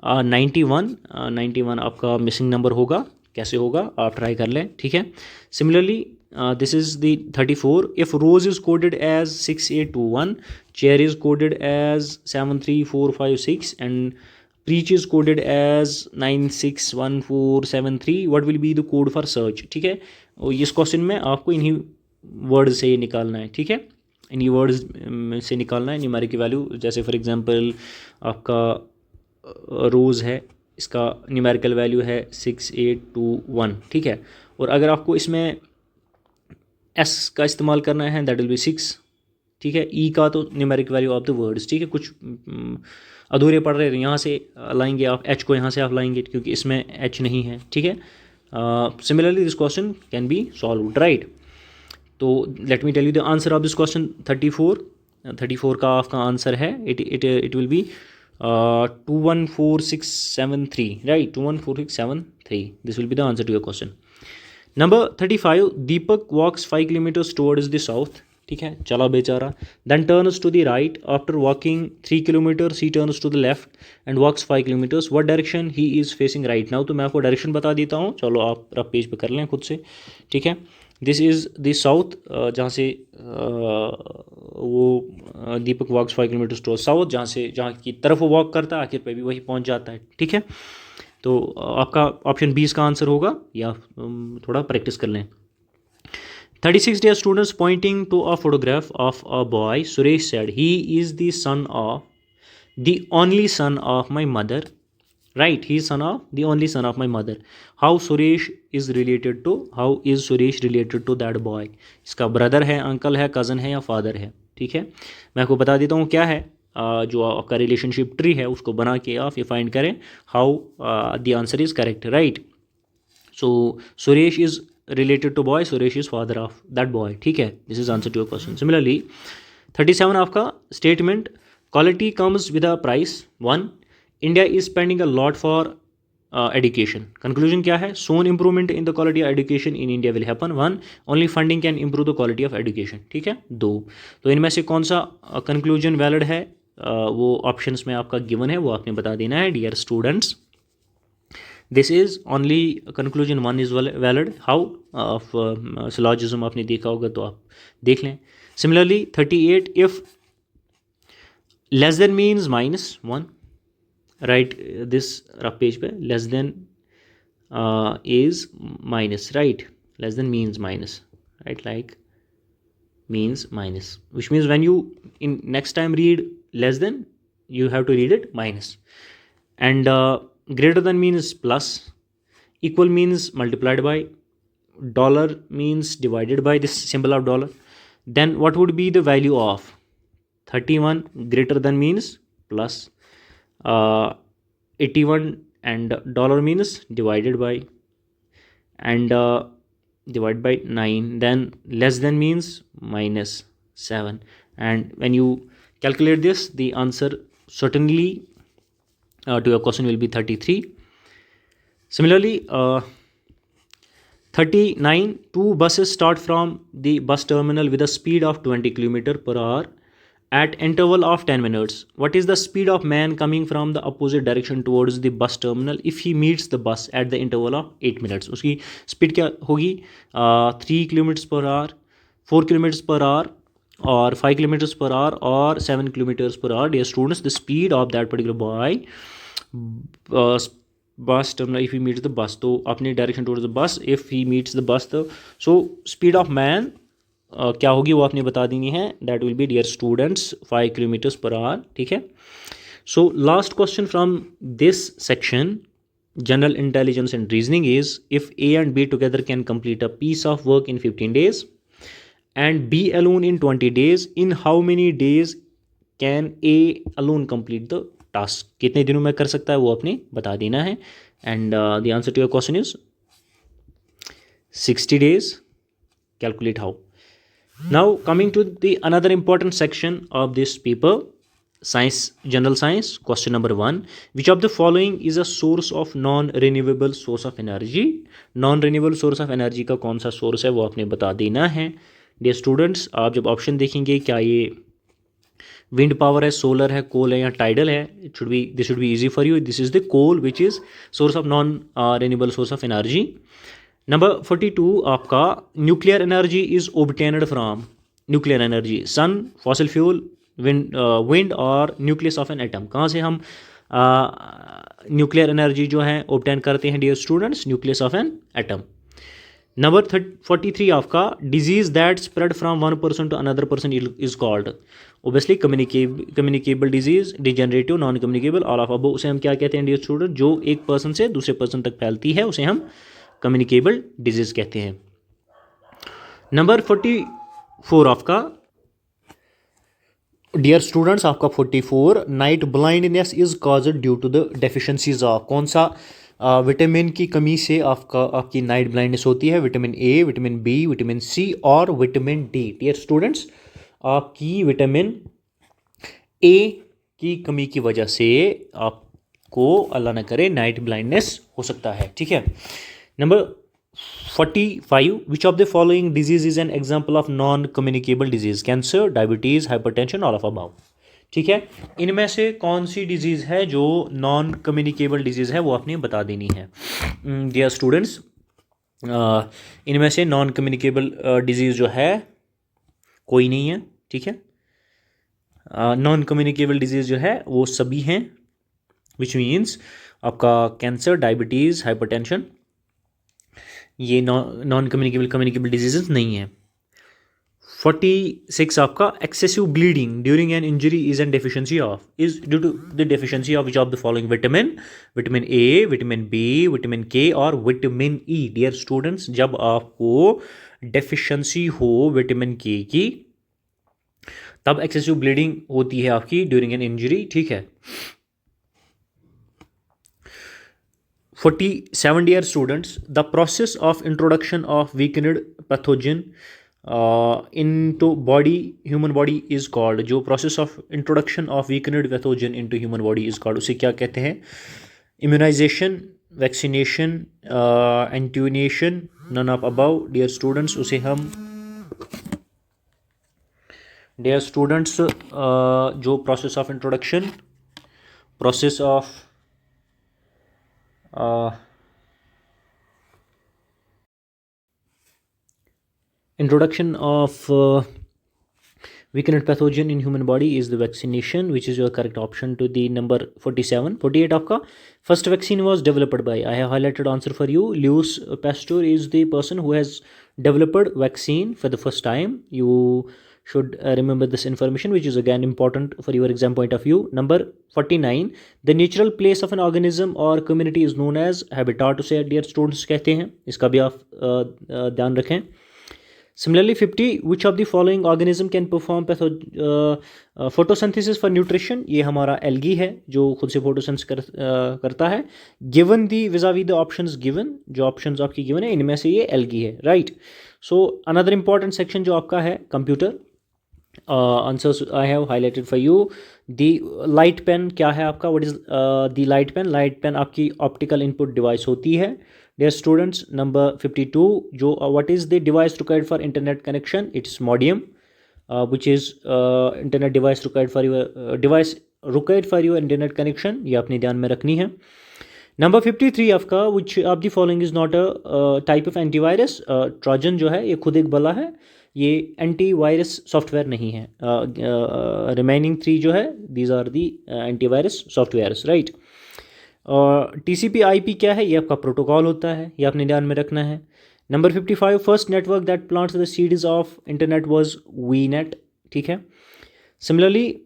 91 आपका मिसिंग नंबर होगा। कैसे होगा आप ट्राई कर लें, ठीक है। Similarly this is the 34. If rose is coded as 6821, chair is coded as 73456, and preach is coded as 961473, what will be the code for search? ठीक है, और इस क्वेश्चन में आपको इन्हीं वर्ड से निकालना है, ठीक है, इन्हीं वर्ड्स से निकालना है न्यूमेरिक वैल्यू। जैसे फॉर एग्जांपल आपका रोज़ है, इसका न्यूमेरिकल वैल्यू है 6821, ठीक है, और अगर आपको इसमें एस का इस्तेमाल करना है दैट विल बी 6, ठीक है। ई का तो numeric value of the words, ठीक है, कुछ अधूरे पढ़ रहे हैं यहाँ से लाएंगे आप, एच को यहाँ से आप लाएंगे क्योंकि इसमें एच नहीं है, ठीक है। Similarly this question can be solved, right. तो let me tell you the answer of this question 34 का आपका आंसर है, it will be 214673, right, 214673, this will be the answer to your question. Number 35, Deepak walks 5 kilometres towards the south, ठीक है, चला बेचारा, then turns to the right, after walking 3 kilometres he turns to the left and walks 5 kilometres, what direction he is facing right now. तो मैं आपको direction बता देता हूँ, चलो आप पेज पे कर लें खुद से, ठीक है। दिस इज़ द साउथ, जहाँ से वो दीपक वॉक्स 5 किलोमीटर्स टुवर्ड्स साउथ, जहाँ की तरफ वो वॉक करता है आखिर पे भी वही पहुँच जाता है, ठीक है। तो आपका ऑप्शन 20 का आंसर होगा, या थोड़ा प्रैक्टिस कर लें। 36 dear students, pointing to a photograph of a boy, Suresh said, he is the only son of my mother, right, he is the only son of my mother. How is Suresh related to that boy? इसका brother है, uncle है, cousin है या father है, ठीक है। मैं आपको बता देता हूँ क्या है, जो आपका रिलेशनशिप ट्री है उसको बना के आप ये फाइंड करें, how the answer is correct, right. So Suresh is related to boy, Suresh is father of that boy, ठीक है, this is answer to your question. Similarly 37 आपका statement, quality comes with a price. 1, India is spending a lot for education. Conclusion क्या है, soon improvement in the quality of education in India will happen. 1, only funding can improve the quality of education, ठीक है। 2, तो इनमें से कौन सा conclusion valid है, वो options में आपका given है, वो आपने बता देना है dear students. This is only conclusion 1 is valid. How of syllogism आपने देखा होगा तो आप देख लें। Similarly 38, if less than means -1, right, this rough page पे less than is minus, right, less than means minus, right, like means minus, which means when you in next time read less than, you have to read it minus. And greater than means plus, equal means multiplied by, dollar means divided by this symbol of dollar. Then what would be the value of 31? Greater than means plus, 81 and dollar means divided by, and divide by 9. Then less than means -7, and when you calculate this, the answer certainly to your question will be 33. Similarly 39, 2 buses start from the bus terminal with a speed of 20 km/h at interval of 10 minutes. What is the speed of man coming from the opposite direction towards the bus terminal if he meets the bus at the interval of 8 minutes? उसकी speed क्या होगी, 3 km/h, 4 km/h और 5 km/h और 7 km/h. Dear students, the speed of that particular boy bus terminal if he meets the bus, तो अपनी direction towards the bus, if he meets the bus, तो so speed of man क्या होगी वो आपने बता देनी है, that will be dear students 5 km/h, ठीक है। So last question from this section, general intelligence and reasoning, is if A and B together can complete a piece of work in 15 days and B alone in 20 days, in how many days can A alone complete the task? कितने दिनों में कर सकता है वो आपने बता देना है, and the answer to your question is 60 days. Calculate how. Now coming to the another important section of this paper, science, general science, question number 1, which of the following is a source of non-renewable source of energy? Non-renewable source of energy का कौन सा source है वो आपने बता देना है। Dear students, आप जब ऑप्शन देखेंगे क्या ये विंड पावर है, सोलर है, कोल है या टाइडल है, this should be easy for you. This is the coal which is source of non renewable source of energy. Number 42 आपका nuclear energy is obtained from nuclear energy sun, fossil fuel, wind और nucleus of an atom. कहाँ से हम nuclear energy जो है obtain करते हैं dear students? Nucleus of an atom. Number 43 आपका disease that spread from one person to another person is called obviously communicable disease, degenerative, non communicable, all of above. उसे हम क्या कहते हैं डियर स्टूडेंट? जो एक पर्सन से दूसरे पर्सन तक फैलती है उसे हम कम्युनिकेबल डिजीज कहते हैं। नंबर 44 आपका डियर स्टूडेंट्स आपका 44 night blindness is caused due to the deficiencies of. कौन सा विटामिन की कमी से आपकी नाइट ब्लाइंडनेस होती है? Vitamin A, vitamin B, vitamin C और विटामिन डी। डियर स्टूडेंट्स आपकी विटामिन ए की कमी की वजह से आपको अल्लाह न करे नाइट ब्लाइंडनेस हो सकता है, ठीक है। Number 45 which of the following disease is an example of non communicable disease? Cancer, diabetes, hypertension, all of above, ठीक है। इनमें से कौन सी डिजीज़ है जो नॉन कम्युनिकेबल डिजीज़ है वो आपने बता देनी है डियर स्टूडेंट्स। इनमें से नॉन कम्युनिकेबल डिजीज़ जो है कोई नहीं है, ठीक है। नॉन कम्युनिकेबल डिजीज़ जो है वो सभी हैं, विच मीन्स आपका कैंसर, डायबिटीज़, हाइपरटेंशन, ये नॉन कम्युनिकेबल डिजीज़ नहीं है। 46 आपका excessive bleeding during an injury is an deficiency of, is due to the deficiency of which of the following? Vitamin, vitamin A, vitamin B, vitamin K और vitamin E. Dear students जब आपको deficiency हो vitamin के की तब excessive bleeding होती है आपकी ड्यूरिंग एन इंजरी, ठीक है। 47 dear students the process of introduction of weakened pathogen into body, human body is called, जो process of introduction of weakened pathogen into human body is called, उसे क्या कहते हैं? immunization, vaccination, attenuation, none of above dear students। उसे हम dear students जो process of introduction, process of introduction of weakened pathogen in human body is the vaccination, which is your correct option to the number 47. 48 आपका first vaccine was developed by, I have highlighted answer for you, Louis Pasteur is the person who has developed vaccine for the first time. You should remember this information, which is again important for your exam point of view. Number 49 the natural place of an organism or community is known as habitat, उसे dear students कहते हैं, इसका भी आप ध्यान रखें। Similarly 50 which of the following organism can perform photosynthesis for nutrition? ये हमारा algae है जो खुद से photosynthesis करता है। Given the vis-a-vis the options given, जो options आपकी given है इनमें से ये algae है, right? So another important section जो आपका है computer, answers I have highlighted for you. The light pen क्या है आपका? What is the light pen? Light pen आपकी optical input device होती है dear students. Number 52 जो what is the device required for internet connection? It's modem, which is internet device required for your device required for your internet connection, ये आपने ध्यान में रखनी है। Number 53 आपका which of the following is not a type of antivirus? Trojan जो है ये खुद एक बला है, ये एंटीवायरस सॉफ्टवेयर नहीं है। रिमेनिंग 3 जो है these are the antivirus softwares, right. और TCP/IP क्या है? ये आपका प्रोटोकॉल होता है, ये आपने ध्यान में रखना है। Number 55 first network that plants the seeds of internet was वीनेट, ठीक है। सिमिलरली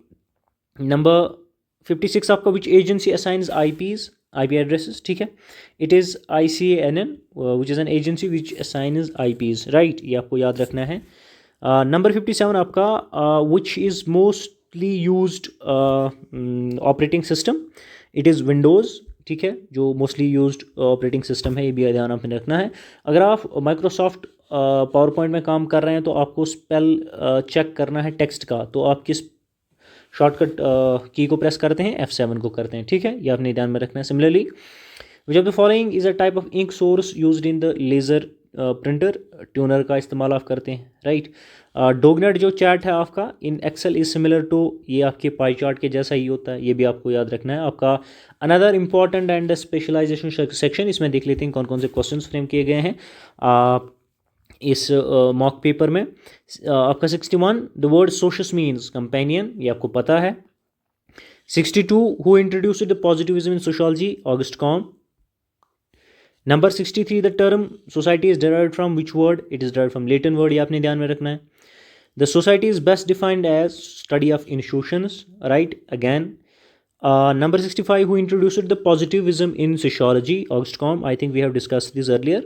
नंबर 56 आपका विच एजेंसी असाइंस IP एड्रेसेस, ठीक है। It is ICANN which is an agency which assigns IPs, right, ये आपको याद रखना है। नंबर 57 आपका which is mostly used operating system? It is Windows, ठीक है, जो मोस्टली यूज्ड ऑपरेटिंग सिस्टम है, ये भी ध्यान आपने रखना है। अगर आप माइक्रोसॉफ्ट पावर पॉइंट में काम कर रहे हैं तो आपको स्पेल चेक करना है टेक्स्ट का, तो आप किस शॉर्टकट की को प्रेस करते हैं? F7 को करते हैं, ठीक है, ये आपने ध्यान में रखना है। Similarly which of the following is a type of ink source used in the laser printer toner का इस्तेमाल आप करते हैं, राइट। डोगनेट जो चैट है आपका in Excel is similar to, ये आपके पाई चार्ट के जैसा ही होता है, ये भी आपको याद रखना है। आपका another important and specialization section, इसमें देख लेते हैं कौन कौन से क्वेश्चन फ्रेम किए गए हैं इस मॉक पेपर में। आपका 61 the word socius means companion, ये आपको पता है। 62 who introduced the positivism in sociology, Auguste Comte. Number 63 the term society is derived from which word, it is derived from Latin word, ये आपने ध्यान में रखना है। The society is best defined as study of institutions, right again. Number 65 who introduced the positivism in sociology, August Combe, I think we have discussed this earlier.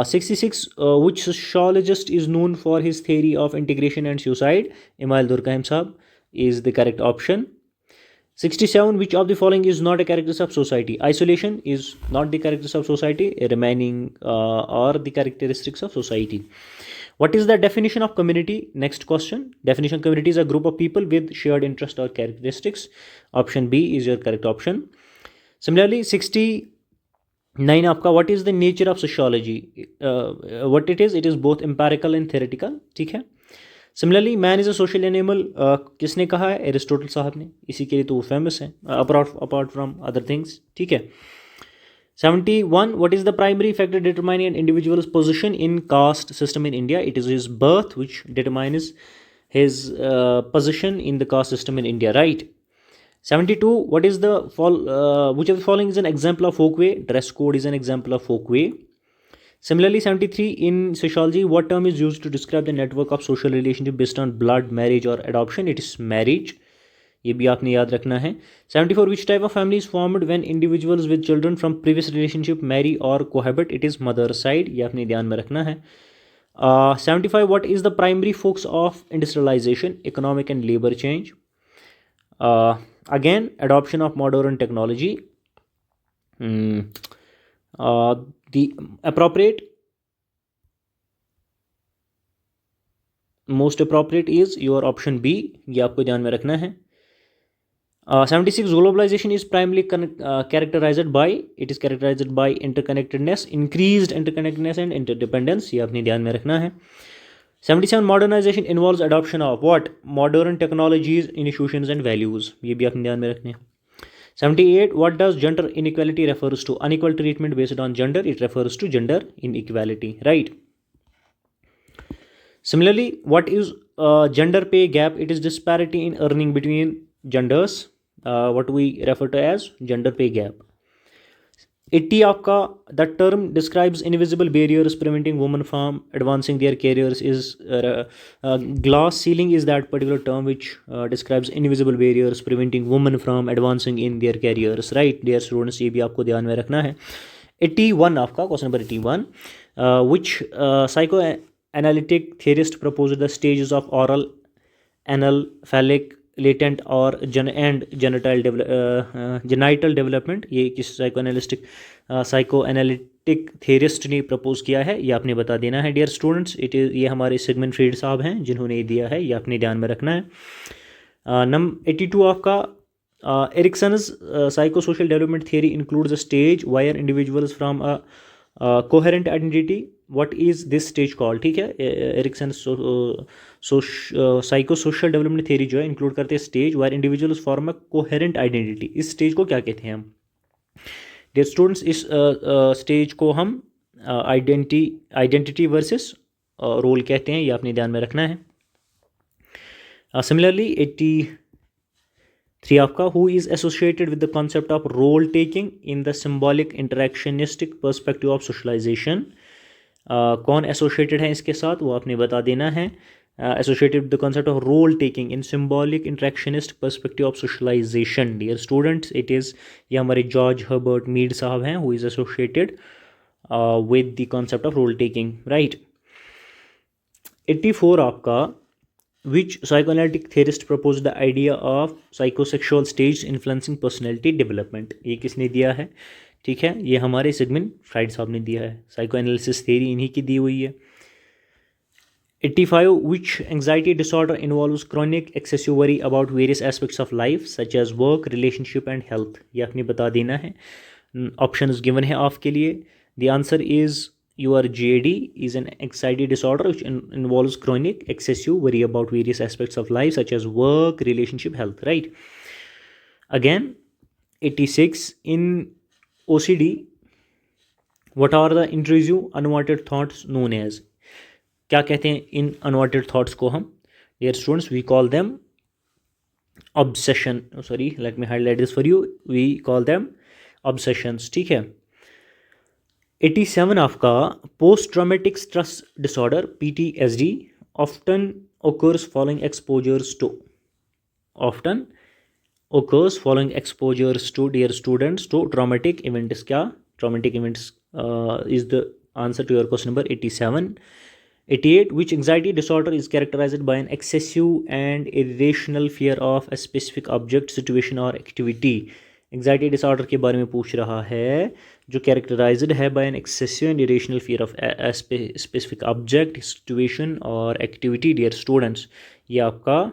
66 which sociologist is known for his theory of integration and suicide, Imail Durkheim Sahab is the correct option. 67 which of the following is not a characteristic of society, isolation is not the characteristic of society, remaining are the characteristics of society. What is the definition of community, next question. Definition: community is a group of people with shared interest or characteristics, option B is your correct option. Similarly 69 आपका what is the nature of sociology, what it is both empirical and theoretical, ठीक है। Similarly man is a social animal, किसने कहा है, Aristotle साहब ने, इसी के लिए तो वो फेमस है apart from other things, ठीक है। 71 what is the primary factor determining an individual's position in caste system in India, it is his birth which determines his position in the caste system in India, right. 72 what is the which of the following is an example of folkway, dress code is an example of folkway. Similarly 73 in sociology what term is used to describe the network of social relationship based on blood, marriage or adoption, it is marriage, ये भी आपने याद रखना है। 74 which type of family is formed when individuals with children from previous relationship marry or cohabit, it is mother side, ये आपने ध्यान में रखना है। 75 what is the primary focus of industrialization, economic and labor change, again adoption of modern technology. The appropriate, most appropriate is your option B, ये आपको ध्यान में रखना है। 76 globalization is primarily characterized by, it is characterized by interconnectedness, increased interconnectedness and interdependence, ये आपने ध्यान में रखना है। 77 modernization involves adoption of what, modern technologies, institutions and values, ये भी आपने ध्यान में रखने हैं। 78 what does gender inequality refers to, unequal treatment based on gender, it refers to gender inequality, right. Similarly what is gender pay gap, it is disparity in earning between genders, what we refer to as gender pay gap. 80 आपका the term describes invisible barriers preventing women from advancing their careers is glass ceiling is that particular term which describes invisible barriers preventing women from advancing in their careers, right dear students, ये भी आपको ध्यान में रखना है। 81 आपका question number 81 which psychoanalytic theorist proposed the stages of oral, anal, phallic, latent और genital development, ये किस साइको एनालिटिक थेरिस्ट ने प्रपोज किया है, ये आपने बता देना है डियर स्टूडेंट्स। ये हमारे सिगमंड फ्रीड साहब हैं जिन्होंने ये दिया है, ये आपने ध्यान में रखना है। 82 आपका Erikson's psycho social development theory includes a stage where individuals from a coherent identity, what is this stage called, ठीक है। Erikson psycho social development theory जो है इंक्लूड करते हैं stage where individuals form a coherent identity, इस stage को क्या कहते हैं हम डियर स्टूडेंट्स, इस स्टेज को हम आइडेंटिटी वर्सेस रोल कहते हैं, ये आपने ध्यान में रखना है। सिमिलरली 83 आपका who is associated with the concept of role taking in the symbolic interactionistic perspective of socialization, कौन एसोसिएटेड है इसके साथ वो आपने बता देना है। Associated with the concept of role taking in symbolic interactionist perspective of socialization dear students, it is, ये हमारे जॉर्ज हर्बर्ट मीड साहब हैं who is associated with the concept of role taking, right. 84 आपका which psychoanalytic theorist proposed the idea of psychosexual stages influencing personality development, ये किसने दिया है, ठीक है, ये हमारे सिगमंड फ्राइड साहब ने दिया है, साइको एनालिसिस थ्योरी इन्हीं की दी हुई है। 85 which anxiety disorder involves chronic excessive worry about various aspects of life such as work, relationship and health, ये आपने बता देना है। ऑप्शंस गिवन है आपके लिए, the answer is your GAD is an anxiety disorder which involves chronic excessive worry about various aspects of life such as work, relationship, health, right? Again, 86 in OCD, what are the intrusive unwanted thoughts known as? क्या कहते हैं इन unwanted thoughts को हम? Dear students, we call them obsession. Sorry, let me highlight this for you. We call them obsessions. ठीक है. 87 आपका post traumatic stress disorder PTSD often occurs following exposures to. Often occurs following exposures to, dear students, to traumatic events. क्या traumatic events is the answer to your question number 87. 88, which anxiety disorder is characterized by an excessive and irrational fear of a specific object, situation or activity. Anxiety disorder के बारे में पूछ रहा है जो characterized है by an excessive and irrational fear of specific object, situation और activity. Dear students, ये आपका,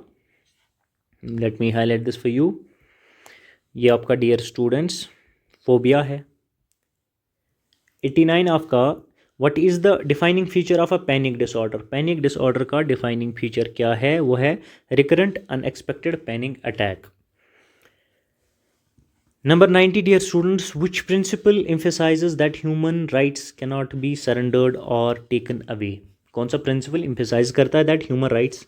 let me highlight this for you, ये आपका डियर स्टूडेंट्स फोबिया है. 89 आपका what is the defining feature of a panic disorder. Panic disorder का defining feature क्या है? वो है recurrent unexpected panic attack. Number 90, dear students, which principle emphasizes that human rights cannot be surrendered or taken away? कौन सा principal emphasize करता है that human rights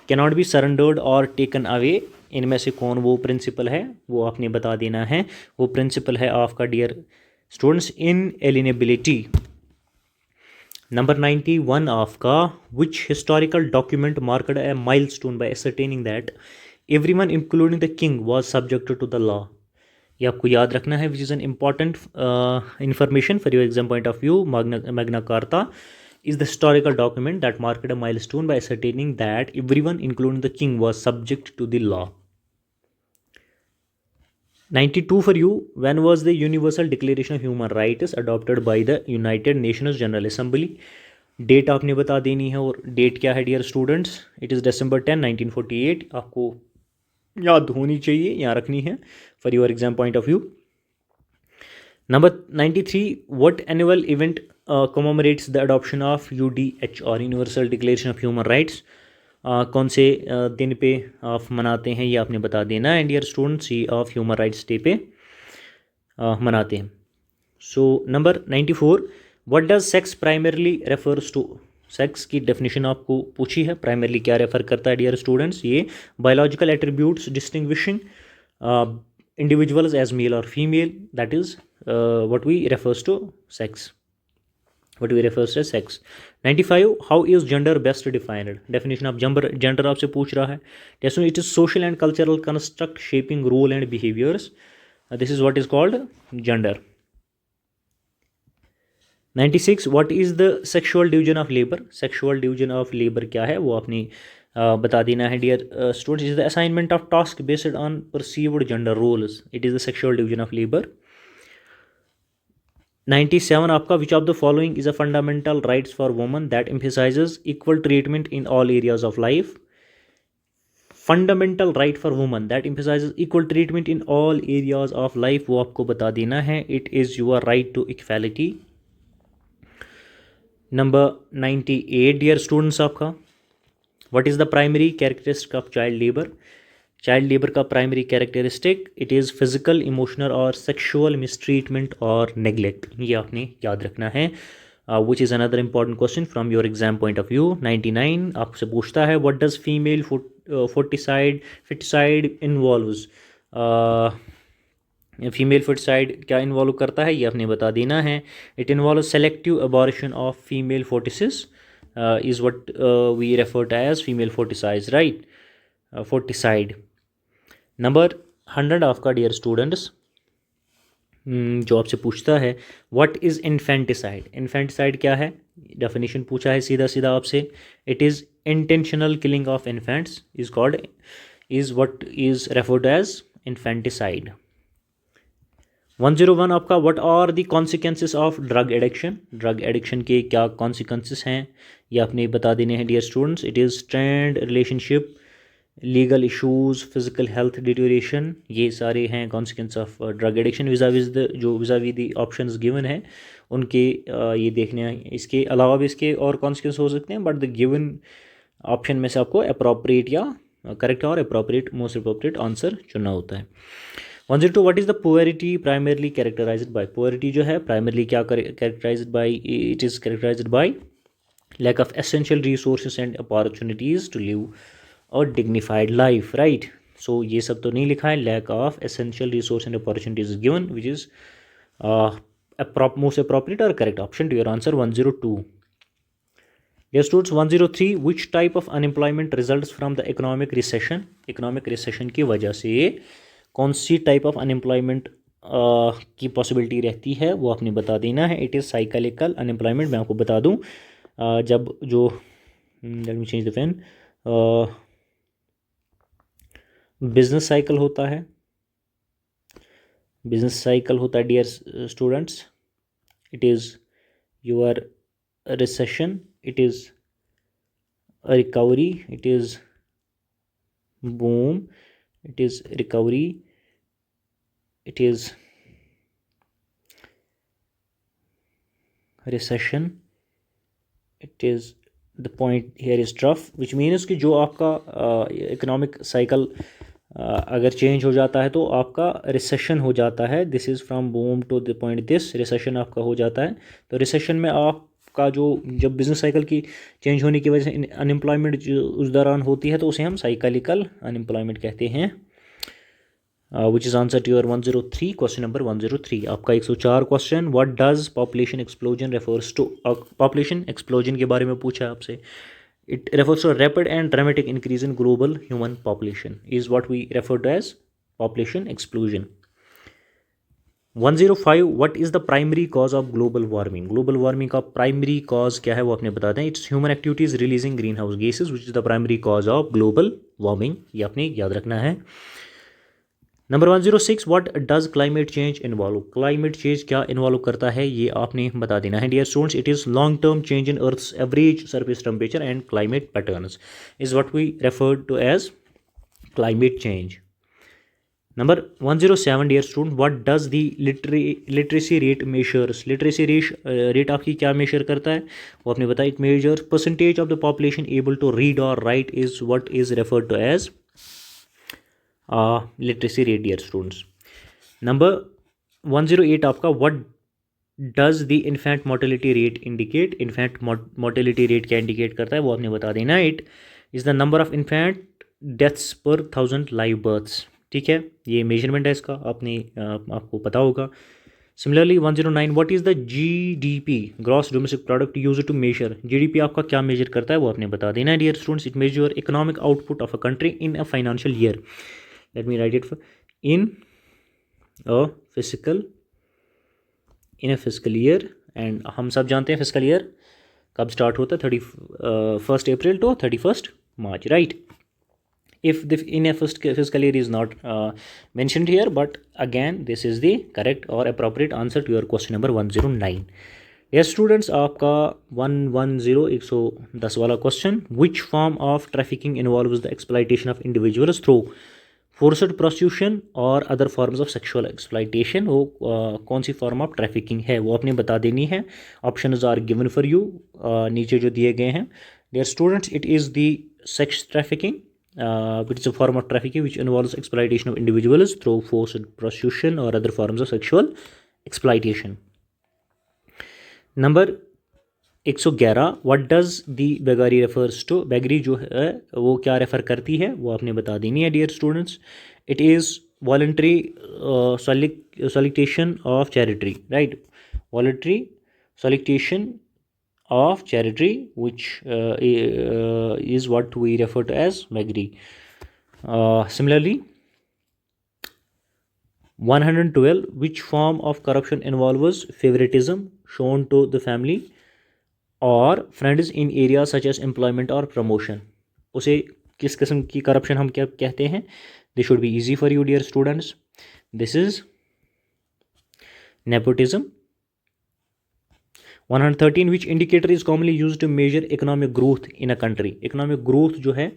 cannot be surrendered or taken away? इनमें से कौन वो प्रिंसिपल है वो आपने बता देना है. वो प्रिंसिपल है आपका डियर स्टूडेंट्स inalienability. Number 91 आपका which historical document marked a milestone by ascertaining that everyone including the king was subjected to the law? ये आपको याद रखना है, which is an important information for your exam point of view. Magna carta is the historical document that marked a milestone by ascertaining that everyone, including the king, was subject to the law. 92 for you, when was the Universal Declaration of Human Rights adopted by the United Nations General Assembly? Date आपने बता देनी है, और date क्या है dear students? It is December 10, 1948. आपको याद होनी चाहिए, यहाँ रखनी है for your exam point of view. Number 93, what annual event commemorates the adoption of UDHR, universal declaration of human rights? कौन से दिन पे आप मनाते हैं ये आपने बता देना. एंड डियर स्टूडेंट्स, ये ऑफ ह्यूमन राइट्स डे पे मनाते हैं. So number 94, what does sex primarily refers to? Sex की डेफिनेशन आपको पूछी है, प्राइमरली क्या रेफर करता है डियर स्टूडेंट्स? ये biological attributes distinguishing individuals as male और female, that is what we refers to sex, what we refers to sex. 95, how is gender best defined? Definition of gender आपसे पूछ रहा है. It is social and cultural construct shaping role and behaviours. This is what is called gender. 96, what is the sexual division of labour? Sexual division of labour क्या है वो आपने बता देना है dear students. Is the assignment of task based on perceived gender roles. It is the sexual division of labour. 97 आपका which of the following is a fundamental rights for woman that emphasises equal treatment in all areas of life? Fundamental right for woman that emphasises equal treatment in all areas of life, वो आपको बता देना है. It is your right to equality. Number 98 dear students आपका what is the primary characteristic of child labour? Child labour का primary characteristic it is physical, emotional और sexual mistreatment और neglect. ये आपने याद रखना है, which is another important question from your exam point of view. 99 आपसे पूछता है what does female foeticide involves? Female foeticide क्या इन्वॉल्व करता है ये आपने बता देना है. It involve selective abortion of female foetuses is what we refer to as female foeticide, right, foeticide. Number 100 आपका डियर स्टूडेंट्स जो आपसे पूछता है व्हाट इज़ इन्फेंटिसाइड? इन्फेंटिसाइड क्या है? डेफिनेशन पूछा है सीधा सीधा आपसे. It is intentional killing of infants is called is what is referred as infanticide. 101 आपका what are the consequences of drug addiction? Drug addiction के क्या कॉन्सिक्वेंसेस हैं ये आपने बता देने हैं dear students. It is strained relationship, legal issues, physical health deterioration, ये सारे हैं consequence of drug addiction vis a vis the जो विजावी द ऑप्शंस गिवन है उनके ये देखने हैं। इसके अलावा भी इसके और कॉन्सिक्वेंस हो सकते हैं, बट द गिवन ऑप्शन में से आपको अप्रोप्रिएट या करेक्ट और अप्रोप्रिएट मोस्ट अप्रोप्रिएट आंसर चुनना होता है। 102 what is the poverty primarily characterised by. Poverty जो है प्राइमरली क्या characterised by, it is characterised by lack of essential resources and opportunities to live a dignified life, right? So ये सब तो नहीं लिखा है, lack of essential resource and opportunities is given, which is most appropriate or correct option to your answer 102. Dear students, 103 which type of unemployment results from the economic recession? economic recession की वजह से कौन सी type of unemployment की possibility रहती है वो आपने बता देना है। It is cyclical unemployment. मैं आपको बता दूं जब जो let me change the pen, business cycle होता है, बिजनेस साइकिल होता है dear students, it is your recession, it is recovery, it is boom, it is recovery, it is recession, it is the point here is trough, which means कि जो आपका economic cycle अगर change हो जाता है तो आपका रिसेशन हो जाता है। This is from boom to the point, this recession आपका हो जाता है। तो रिसेशन में आपका जो जब बिजनेस साइकिल की चेंज होने की वजह से अनएम्प्लॉयमेंट जो उस दौरान होती है तो उसे हम साइक्लिकल अनएम्प्लॉयमेंट कहते हैं। which is answer to your 103 question number 103। आपका 104 question, what does population explosion refers to. Population explosion के बारे में पूछा है आपसे। It refers to rapid and dramatic increase in global human population is what we refer to as population explosion. 105 what is the primary cause of global warming. Global warming का primary cause क्या है वो आपने बता दें। It's human activities releasing green house gases which is the primary cause of global warming, ये आपने याद रखना है। Number 106 what does climate change involve. Climate change क्या इन्वॉल्व करता है ये आपने बता देना है dear students. It is long term change in earth's average surface temperature and climate patterns is what we refer to as climate change. Number 107 dear student what does the literacy rate measures. Literacy rate आपकी क्या measure करता है वो आपने बताया। It measures percentage of the population able to read और write is what is referred to as literacy rate dear students. Number 108 आपका what does the infant mortality rate indicate. Infant mortality rate क्या indicate करता है वो आपने बता देना। It is the number of infant deaths per 1000 live births, ठीक है, ये मेजरमेंट है इसका, आपको पता होगा। Similarly 109 what is the GDP gross domestic product use to measure. GDP आपका क्या मेजर करता है वो आपने बता देना है dear students. It measure economic output of a country in a financial year. let me write it for in a fiscal year, and हम सब जानते हैं फिजिकल ईयर कब स्टार्ट होता है, 31st April to 31st March, right? If the in a fiscal year is not mentioned here, but again this is the correct or appropriate answer to your question number 109। yes students, आपका 110 110 वाला question, which form of trafficking involves the exploitation of individuals through forced prostitution और other forms of sexual exploitation. वो कौन सी form of trafficking है वो आपने बता देनी है। Options are given for you, नीचे जो दिए गए हैं dear students. It is the sex trafficking, it is a form of trafficking which involves exploitation of individuals through forced prostitution और other forms of sexual exploitation. Number 111 what does the beggary refers to. Beggary जो है वो क्या refer करती है वो आपने बता देनी है dear students. It is voluntary solicitation of charity, right, voluntary solicitation of charity which is what we refer to as beggary. Similarly 112 which form of corruption involves favoritism shown to the family और friends in area such as employment और promotion. उसे किस किस्म की corruption हम क्या कहते हैं। This should be easy for you dear students. This is nepotism. 113 which indicator is commonly use to measure economic growth in a country. Economic growth जो है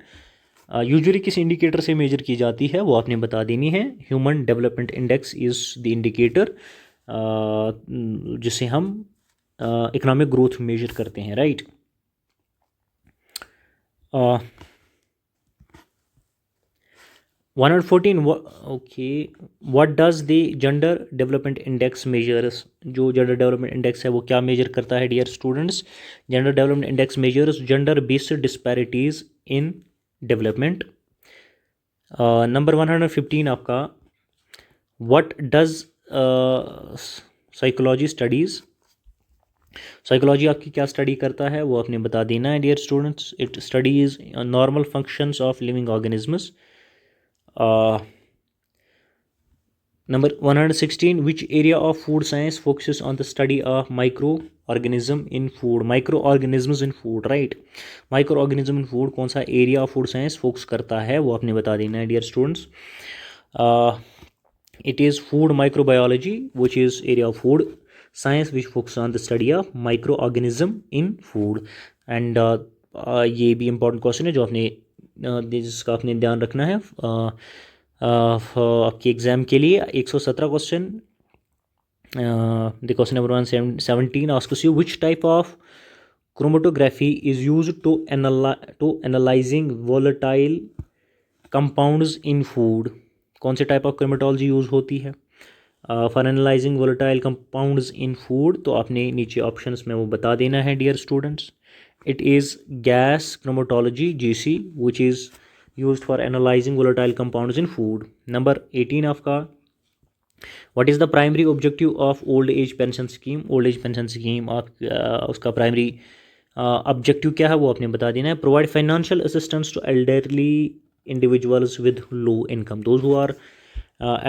यूजुअली किस इंडिकेटर से मेजर की जाती है वो आपने बता देनी है। Human development index is the indicator जिसे हम इकोनॉमिक ग्रोथ मेजर करते हैं, right. 114 okay, what does the gender development index measures. जो जेंडर डेवलपमेंट इंडेक्स है वो क्या मेजर करता है dear students? Gender development index measures gender based disparities in development. Number 115 आपका, what does psychology studies. Psychology आपकी क्या स्टडी करता है वो आपने बता देना है dear students. It studies normal functions of living organisms. Number 116, which area of food science focuses on the study of microorganism in food? Microorganisms in food, right? Microorganism in food कौन सा area of food science focus करता है वो आपने बता देना है dear students. It is food microbiology, which is area of food science which focuses on the study of microorganism in food. And ये भी important question है जो आपने जिसका आपने ध्यान रखना है आपके एग्ज़ाम के लिए। 117 question. The question number 117 asks you which type of chromatography is use to analysing volatile compounds in food. कौन से टाइप ऑफ क्रोमेटोलॉजी यूज़ होती है for analysing volatile compounds in food? तो आपने नीचे ऑप्शंस में वो बता देना है dear students. It is gas chromatology GC विच इज़ used for analyzing volatile compounds in food. Number 18 आपका, what is the primary objective of old age pension scheme? Old age pension scheme आप उसका primary objective क्या है वो आपने बता देना है। Provide financial assistance to elderly individuals with low income. Those who are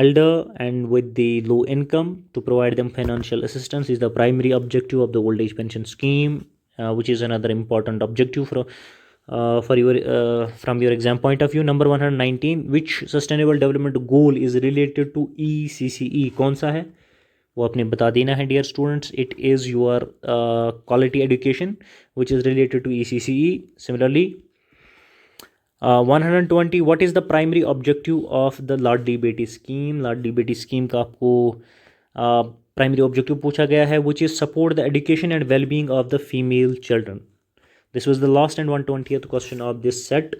elder and with the low income, to provide them financial assistance is the primary objective of the old age pension scheme, which is another important objective for your from your exam point of view. Number 119, which sustainable development goal is related to ECCE? कौन सा है वो आपने बता देना है dear students. It is your quality education which is related to ECCE. Similarly 120, what is the primary objective of the Ladli Beti scheme? Ladli Beti scheme का आपको प्राइमरी ऑब्जेक्टिव पूछा गया है, which is support the education and wellbeing of the female children. This was the last and 120th question of this set.